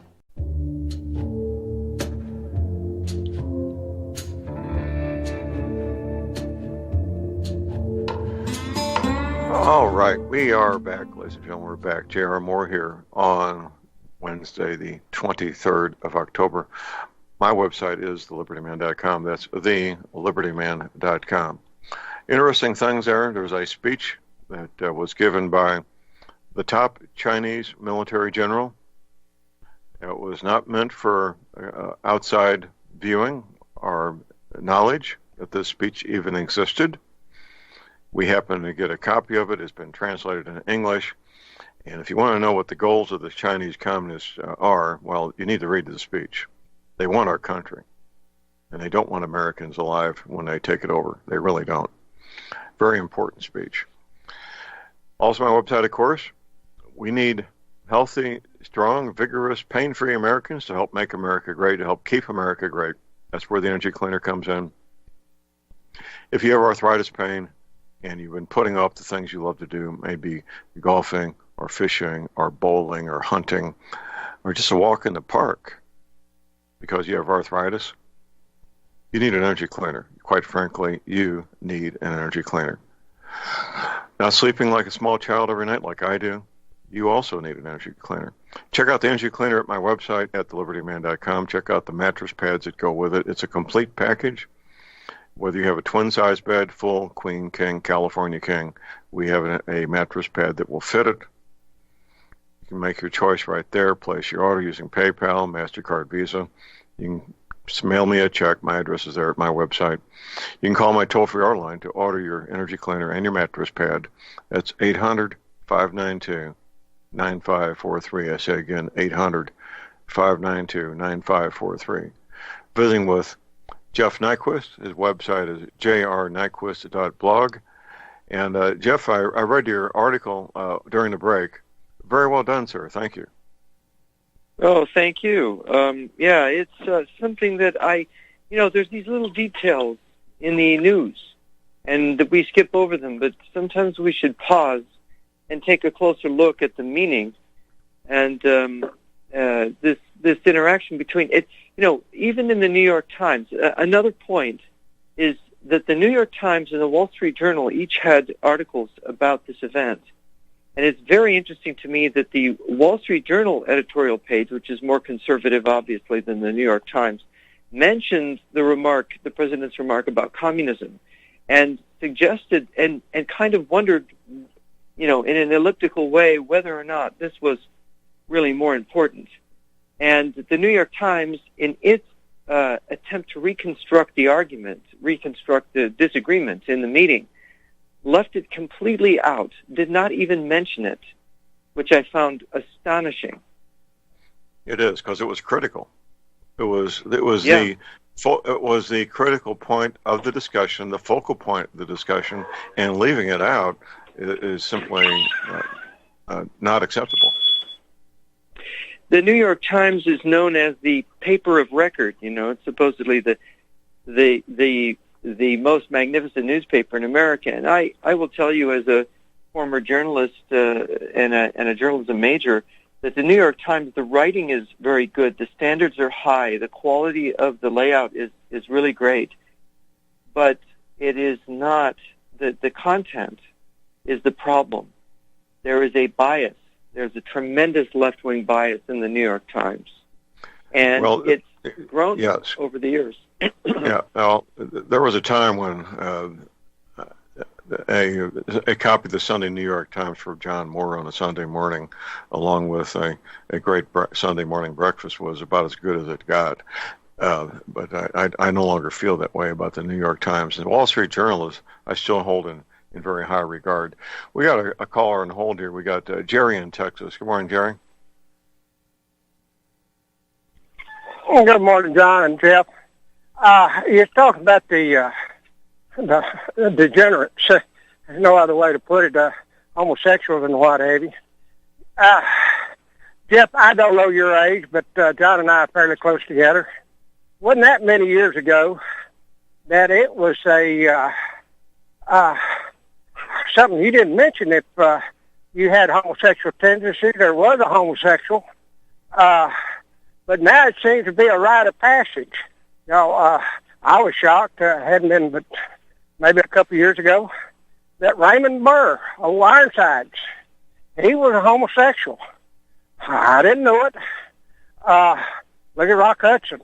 All right, we are back, ladies and gentlemen. We're back. J.R. Moore here on Wednesday, the 23rd of October. My website is thelibertyman.com. That's thelibertyman.com. Interesting things there. There's a speech that was given by the top Chinese military general. It was not meant for outside viewing or knowledge that this speech even existed. We happen to get a copy of it. It's been translated into English. And if you want to know what the goals of the Chinese communists are, well, you need to read the speech. They want our country. And they don't want Americans alive when they take it over. They really don't. Very important speech. Also, my website, of course, we need healthy, strong, vigorous, pain-free Americans to help make America great, to help keep America great. That's where the energy cleaner comes in. If you have arthritis pain, and you've been putting off the things you love to do, maybe golfing or fishing or bowling or hunting or just a walk in the park because you have arthritis, you need an energy cleaner. Quite frankly, you need an energy cleaner. Not sleeping like a small child every night like I do, you also need an energy cleaner. Check out the energy cleaner at my website at thelibertyman.com. Check out the mattress pads that go with it. It's a complete package. Whether you have a twin-size bed, full, queen, king, California king, we have a mattress pad that will fit it. You can make your choice right there. Place your order using PayPal, MasterCard, Visa. You can mail me a check. My address is there at my website. You can call my toll-free R line to order your energy cleaner and your mattress pad. That's 800-592-9543. I say again, 800-592-9543. Visiting with Jeff Nyquist. His website is jrnyquist.blog. And Jeff, I read your article during the break. Very well done, sir. Thank you. Oh, thank you. Yeah, it's something that there's these little details in the news, and that we skip over them, but sometimes we should pause and take a closer look at the meaning and this interaction between it. Even in the New York Times, another point is that the New York Times and the Wall Street Journal each had articles about this event. And it's very interesting to me that the Wall Street Journal editorial page, which is more conservative, obviously, than the New York Times, mentions the president's remark about communism and suggested and kind of wondered, in an elliptical way, whether or not this was really more important. And the New York Times, in its attempt to reconstruct the argument, reconstruct the disagreement in the meeting, left it completely out, did not even mention it, which I found astonishing. It is, because it was critical. It was Yeah. It was the critical point of the discussion, the focal point of the discussion, and leaving it out is simply not acceptable. The New York Times is known as the paper of record. It's supposedly the most magnificent newspaper in America. And I will tell you, as a former journalist and a journalism major, that the New York Times, the writing is very good. The standards are high. The quality of the layout is really great. But it is not the content is the problem. There is a bias. There's a tremendous left-wing bias in the New York Times. And it's grown over the years. Yeah, well, there was a time when a copy of the Sunday New York Times for John Moore on a Sunday morning, along with a great Sunday morning breakfast, was about as good as it got. But I no longer feel that way about the New York Times. And Wall Street Journal I still hold in very high regard. We got a caller on hold here. We got Jerry in Texas. Good morning, Jerry. Good morning, John and Jeff. You're talking about the degenerates. There's no other way to put it. Homosexuals and what have you. Jeff, I don't know your age, but John and I are fairly close together. Wasn't that many years ago that it was something you didn't mention if you had homosexual tendencies. There was a homosexual. But now it seems to be a rite of passage. I was shocked. Hadn't been but maybe a couple of years ago. that Raymond Burr of Ironsides, he was a homosexual. I didn't know it. Look at Rock Hudson.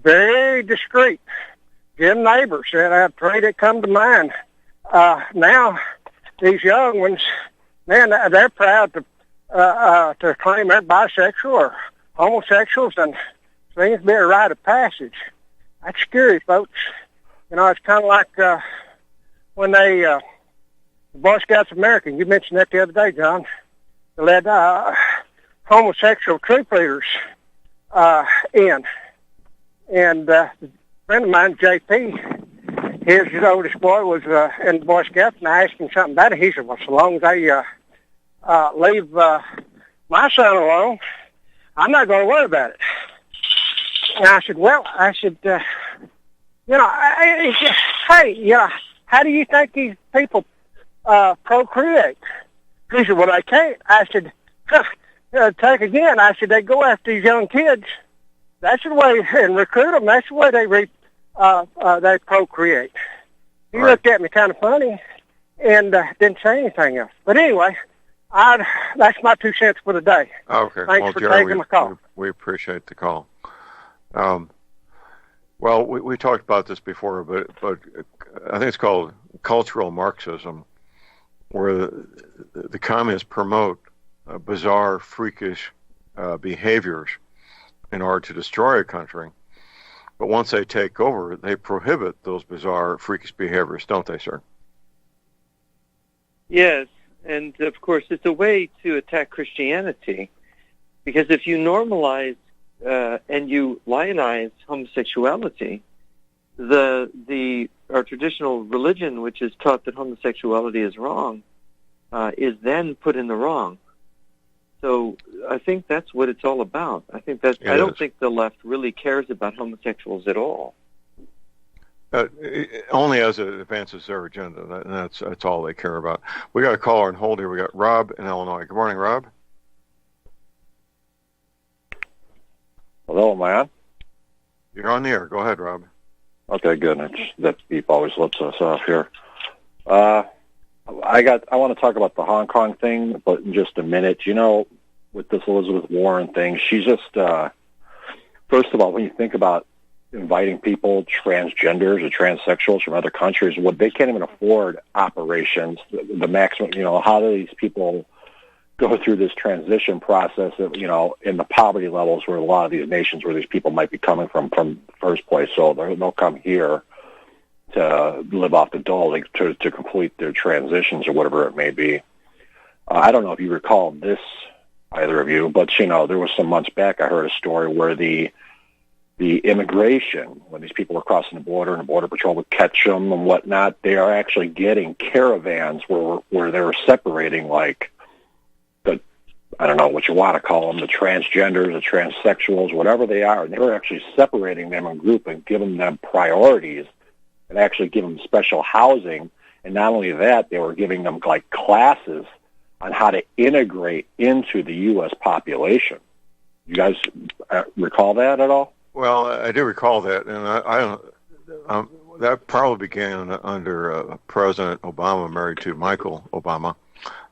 Very discreet. Jim Neighbors, and three that come to mind. Now, these young ones, man, they're proud to claim they're bisexual or homosexuals, and seems to be a rite of passage. That's scary, folks. You know, it's kind of like when they, the Boy Scouts of America, you mentioned that the other day, John, they let homosexual troop leaders in. And a friend of mine, JP, his oldest boy was in the Boy Scouts, and I asked him something about it. He said, well, so long as they leave my son alone, I'm not going to worry about it. And I said, well, you know, hey, you know, how do you think these people procreate? He said, well, they can't. I said, take again. I said, they go after these young kids. That's the way, and recruit them. That's the way they procreate. He looked at me kind of funny and didn't say anything else. But anyway, that's my 2 cents for the day. Okay. Thanks for taking my call. We appreciate the call. Well, we talked about this before, but I think it's called cultural Marxism, where the communists promote bizarre, freakish behaviors in order to destroy a country. But once they take over, they prohibit those bizarre, freakish behaviors, don't they, sir? Yes, and of course it's a way to attack Christianity, because if you normalize and you lionize homosexuality, our traditional religion, which is taught that homosexuality is wrong, is then put in the wrong. So I think that's what it's all about. I don't think the left really cares about homosexuals at all. Only as it advances their agenda, and that's all they care about. We got a caller on hold here. We got Rob in Illinois. Good morning, Rob. Hello, am I on? You're on the air. Go ahead, Rob. Okay, good. That beep always lets us off here. I want to talk about the Hong Kong thing, but in just a minute. You know, with this Elizabeth Warren thing, she's just, first of all, when you think about inviting people, transgenders or transsexuals from other countries, they can't even afford operations, the maximum, you know, how do these people go through this transition process of, you know, in the poverty levels where a lot of these nations where these people might be coming from first place. So they'll come here to live off the dole to complete their transitions or whatever it may be. I don't know if you recall this, either of you, but, you know, there was some months back I heard a story where the immigration, when these people were crossing the border and the Border Patrol would catch them and whatnot, they are actually getting caravans where they're separating, like, I don't know what you want to call them, the transgenders, the transsexuals, whatever they are. And they were actually separating them in group and giving them priorities and actually giving them special housing. And not only that, they were giving them like classes on how to integrate into the U.S. population. You guys recall that at all? Well, I do recall that, and that probably began under President Obama, married to Michael Obama.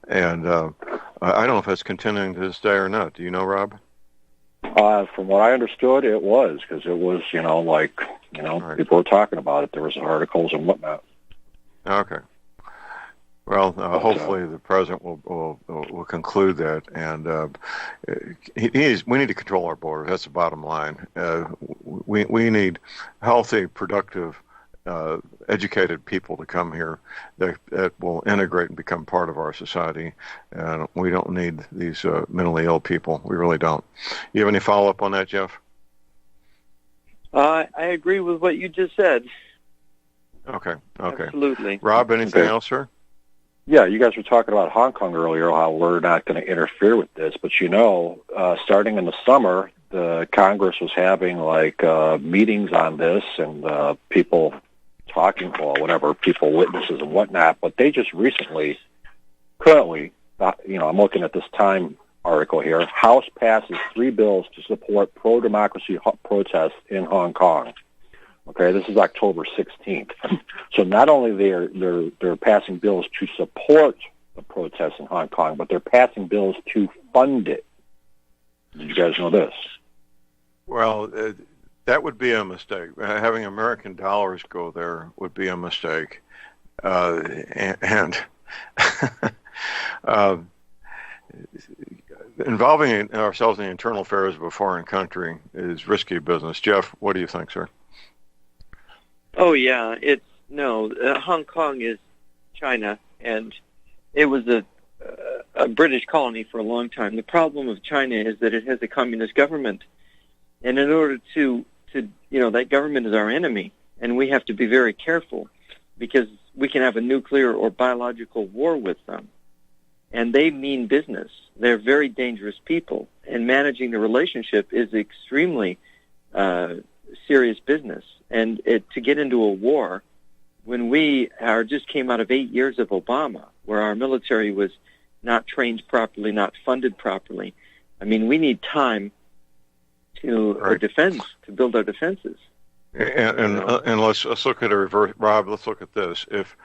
And I don't know if that's continuing to this day or not. Do you know, Rob? From what I understood, it was, because it was, you know, like, you know, right. People were talking about it. There was articles and whatnot. Okay. Well, hopefully the president will conclude that, and we need to control our border. That's the bottom line. We need healthy, productive, educated people to come here that will integrate and become part of our society, and we don't need these mentally ill people. We really don't. You have any follow-up on that, Jeff? I agree with what you just said. Okay. Absolutely. Rob, anything else, sir? Yeah, you guys were talking about Hong Kong earlier, how we're not going to interfere with this, but you know, starting in the summer, the Congress was having like meetings on this and people talking, well, whatever, people, witnesses and whatnot, but they just currently, you know, I'm looking at this Time article here, House passes 3 bills to support pro-democracy protests in Hong Kong. Okay, this is October 16th. So not only they're passing bills to support the protests in Hong Kong, but they're passing bills to fund it. Did you guys know this? Well, that would be a mistake. Having American dollars go there would be a mistake. Involving ourselves in the internal affairs of a foreign country is risky business. Jeff, what do you think, sir? Oh, yeah. Hong Kong is China, and it was a British colony for a long time. The problem of China is that it has a communist government, and in order to that government is our enemy, and we have to be very careful because we can have a nuclear or biological war with them, and they mean business. They're very dangerous people, and managing the relationship is extremely serious business. And to get into a war, when we just came out of 8 years of Obama, where our military was not trained properly, not funded properly, I mean, we need time to build our defenses. And let's look at a reverse. Rob, let's look at this. If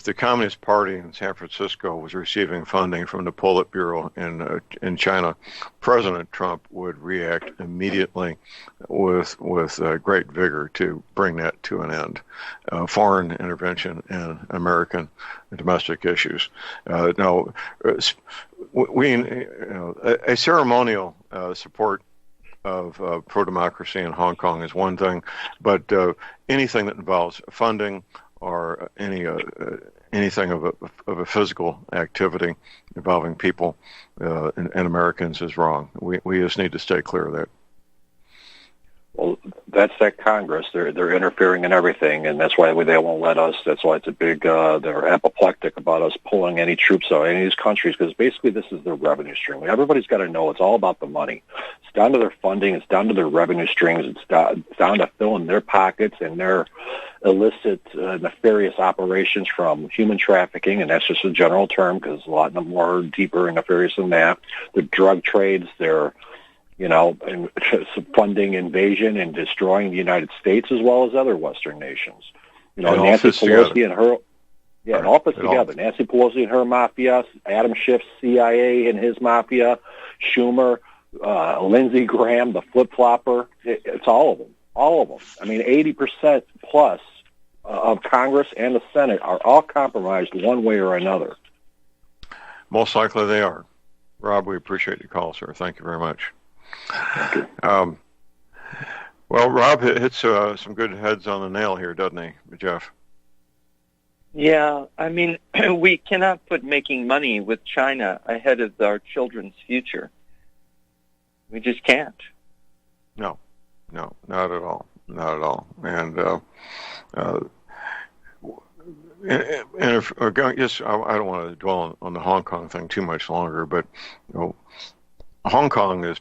the Communist Party in San Francisco was receiving funding from the Politburo in China, President Trump would react immediately with great vigor to bring that to an end. Foreign intervention in American domestic issues. A ceremonial support of pro-democracy in Hong Kong is one thing, but anything that involves funding or anything of a physical activity involving people and Americans is wrong. We just need to stay clear of that. Well, that's that Congress. They're interfering in everything, and that's why they won't let us. That's why it's a big. They're apoplectic about us pulling any troops out of any of these countries because basically this is their revenue stream. Everybody's got to know it's all about the money. It's down to their funding. It's down to their revenue streams. It's down to filling their pockets and their illicit, nefarious operations from human trafficking, and that's just a general term because a lot of them are deeper and nefarious than that. The drug trades. They're and funding invasion and destroying the United States as well as other Western nations. Nancy Pelosi and her, it all fits together. Nancy Pelosi and her mafia, Adam Schiff's CIA and his mafia, Schumer, Lindsey Graham, the flip-flopper. It's all of them. All of them. I mean, 80% plus of Congress and the Senate are all compromised one way or another. Most likely they are. Rob, we appreciate your call, sir. Thank you very much. Well, Rob hits some good heads on the nail here, doesn't he, Jeff? Yeah, I mean, we cannot put making money with China ahead of our children's future. We just can't. No, not at all. Not at all. And if I don't want to dwell on the Hong Kong thing too much longer, but Hong Kong is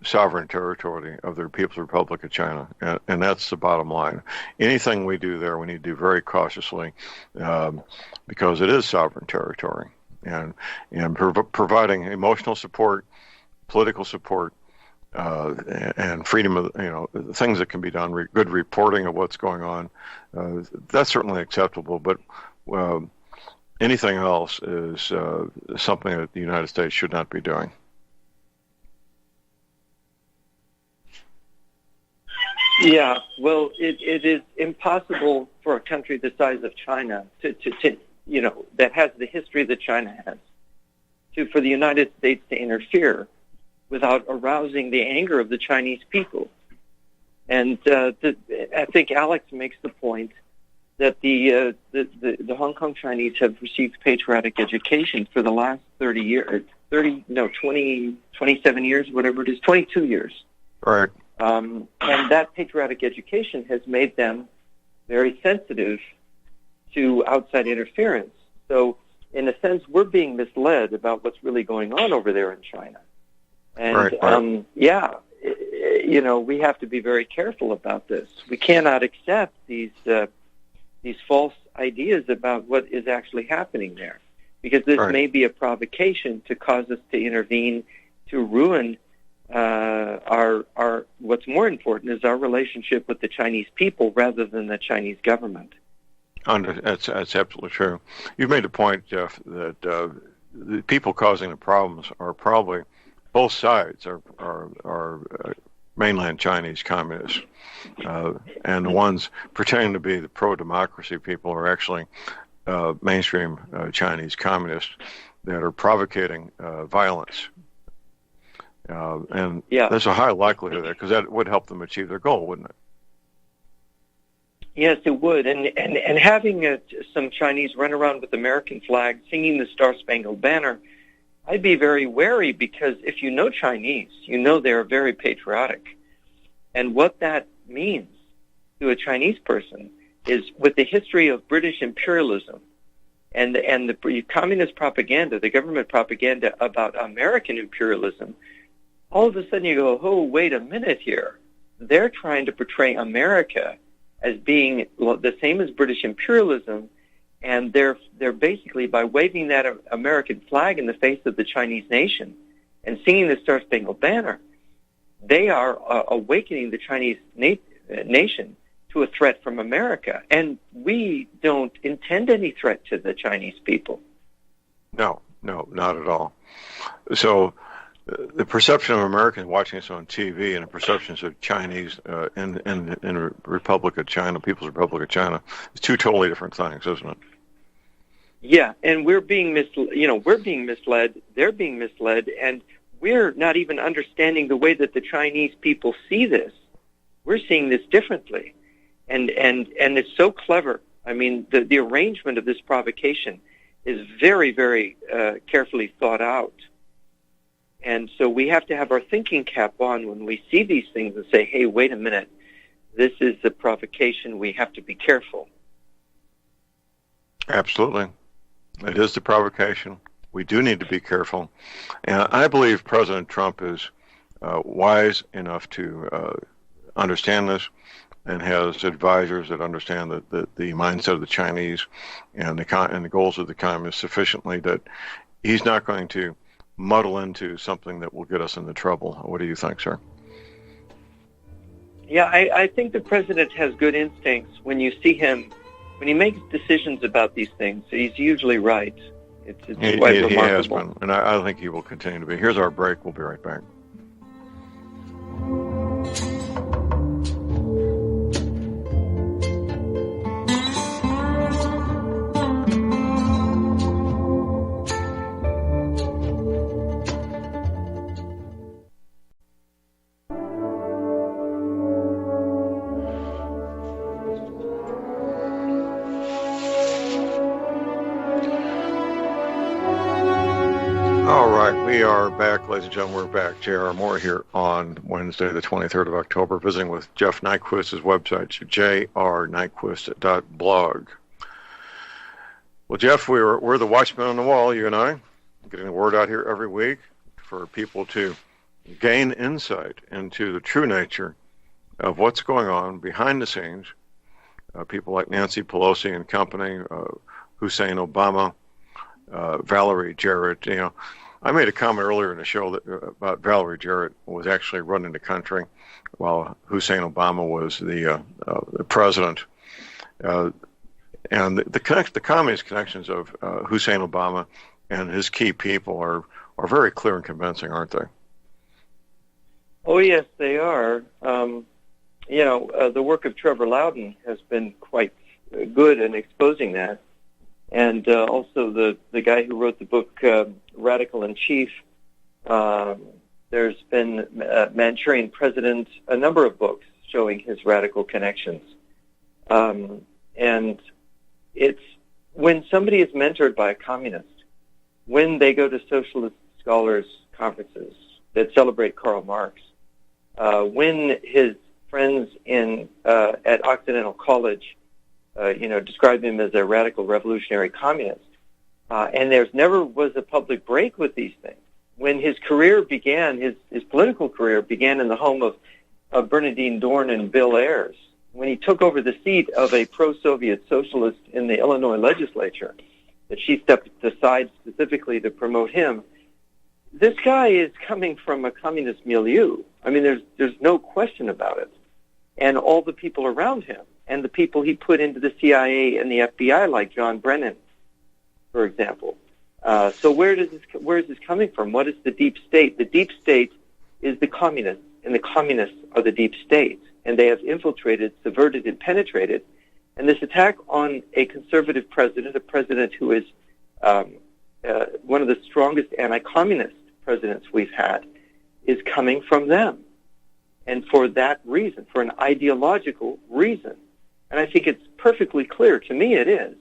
sovereign territory of the People's Republic of China, and that's the bottom line. Anything we do there, we need to do very cautiously because it is sovereign territory, and providing emotional support, political support, and freedom of things that can be done, good reporting of what's going on. That's certainly acceptable, but anything else is something that the United States should not be doing. Yeah, well, it is impossible for a country the size of China to that has the history that China has, for the United States to interfere without arousing the anger of the Chinese people. And I think Alex makes the point that the Hong Kong Chinese have received patriotic education for the last 27 years, whatever it is, 22 years. Right. And that patriotic education has made them very sensitive to outside interference. So, in a sense, we're being misled about what's really going on over there in China. And, we have to be very careful about this. We cannot accept these false ideas about what is actually happening there, because this may be a provocation to cause us to intervene, to ruin what's more important is our relationship with the Chinese people rather than the Chinese government. That's absolutely true. You've made the point, Jeff, that the people causing the problems are probably both sides are mainland Chinese communists, and the ones pretending to be the pro-democracy people are actually mainstream Chinese communists that are provocating violence. And there's a high likelihood there because that would help them achieve their goal, wouldn't it? Yes, it would. And having some Chinese run around with American flags, singing the Star-Spangled Banner, I'd be very wary because if you know Chinese, you know they're very patriotic. And what that means to a Chinese person is with the history of British imperialism and the communist propaganda, the government propaganda about American imperialism, all of a sudden you go, oh, wait a minute here. They're trying to portray America as being the same as British imperialism, and they're basically, by waving that American flag in the face of the Chinese nation and singing the Star-Spangled Banner, they are awakening the Chinese nation to a threat from America. And we don't intend any threat to the Chinese people. No, not at all. So the perception of Americans watching us on TV and the perceptions of Chinese in Republic of China, People's Republic of China, is two totally different things, isn't it? Yeah, and we're being misled, they're being misled, and we're not even understanding the way that the Chinese people see this. We're seeing this differently. And it's so clever. I mean, the arrangement of this provocation is very, very carefully thought out. And so we have to have our thinking cap on when we see these things and say, hey, wait a minute, this is a provocation. We have to be careful. Absolutely. It is the provocation. We do need to be careful. And I believe President Trump is wise enough to understand this and has advisors that understand the mindset of the Chinese and the goals of the communists sufficiently that he's not going to muddle into something that will get us into trouble. What do you think, sir? Yeah, I think the president has good instincts. When you see him, when he makes decisions about these things, he's usually right. It's quite remarkable. He has been, and I think he will continue to be. Here's our break. We'll be right back. We are back, ladies and gentlemen. We're back. J.R. Moore here on Wednesday, the 23rd of October, visiting with Jeff Nyquist's website, jrnyquist.blog. Well, Jeff, we're the watchmen on the wall, you and I, getting the word out here every week for people to gain insight into the true nature of what's going on behind the scenes. People like Nancy Pelosi and company, Hussein Obama, Valerie Jarrett, I made a comment earlier in the show that about Valerie Jarrett was actually running the country while Hussein Obama was the president. And the communist connections of Hussein Obama and his key people are very clear and convincing, aren't they? Oh, yes, they are. The work of Trevor Loudon has been quite good in exposing that. And also the guy who wrote the book Radical in Chief. There's been Manchurian President, a number of books showing his radical connections. And it's when somebody is mentored by a communist, when they go to socialist scholars conferences that celebrate Karl Marx, when his friends at Occidental College describe him as a radical revolutionary communist. And there's never was a public break with these things. When his career began, his political career began in the home of Bernardine Dorn and Bill Ayers. When he took over the seat of a pro-Soviet socialist in the Illinois legislature, that she stepped aside specifically to promote him, this guy is coming from a communist milieu. I mean, there's no question about it. And all the people around him, and the people he put into the CIA and the FBI, like John Brennan, for example. So where is this coming from? What is the deep state? The deep state is the communists, and the communists are the deep state. And they have infiltrated, subverted, and penetrated. And this attack on a conservative president, a president who is one of the strongest anti-communist presidents we've had, is coming from them. And for that reason, for an ideological reason. And I think it's perfectly clear. To me, it is.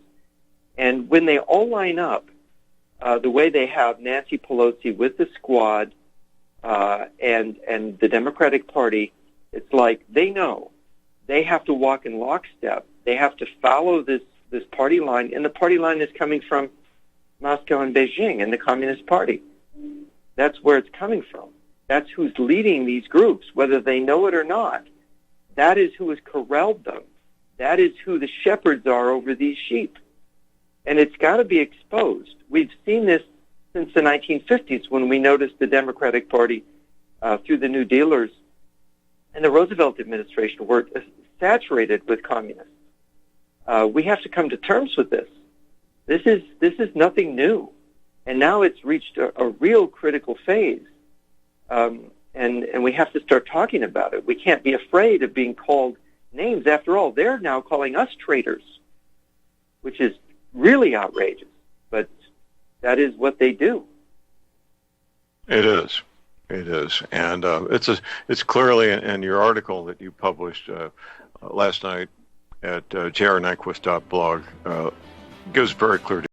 And when they all line up, the way they have Nancy Pelosi with the squad and the Democratic Party, it's like they know they have to walk in lockstep. They have to follow this party line, and the party line is coming from Moscow and Beijing and the Communist Party. That's where it's coming from. That's who's leading these groups, whether they know it or not. That is who has corralled them. That is who the shepherds are over these sheep. And it's got to be exposed. We've seen this since the 1950s when we noticed the Democratic Party through the New Dealers and the Roosevelt administration were saturated with communists. We have to come to terms with this. This is nothing new. And now it's reached a real critical phase. And we have to start talking about it. We can't be afraid of being called names. After all, they're now calling us traitors, which is really outrageous. But that is what they do. It is. It is. And it's clearly in your article that you published last night at jrnyquist.blog gives very clear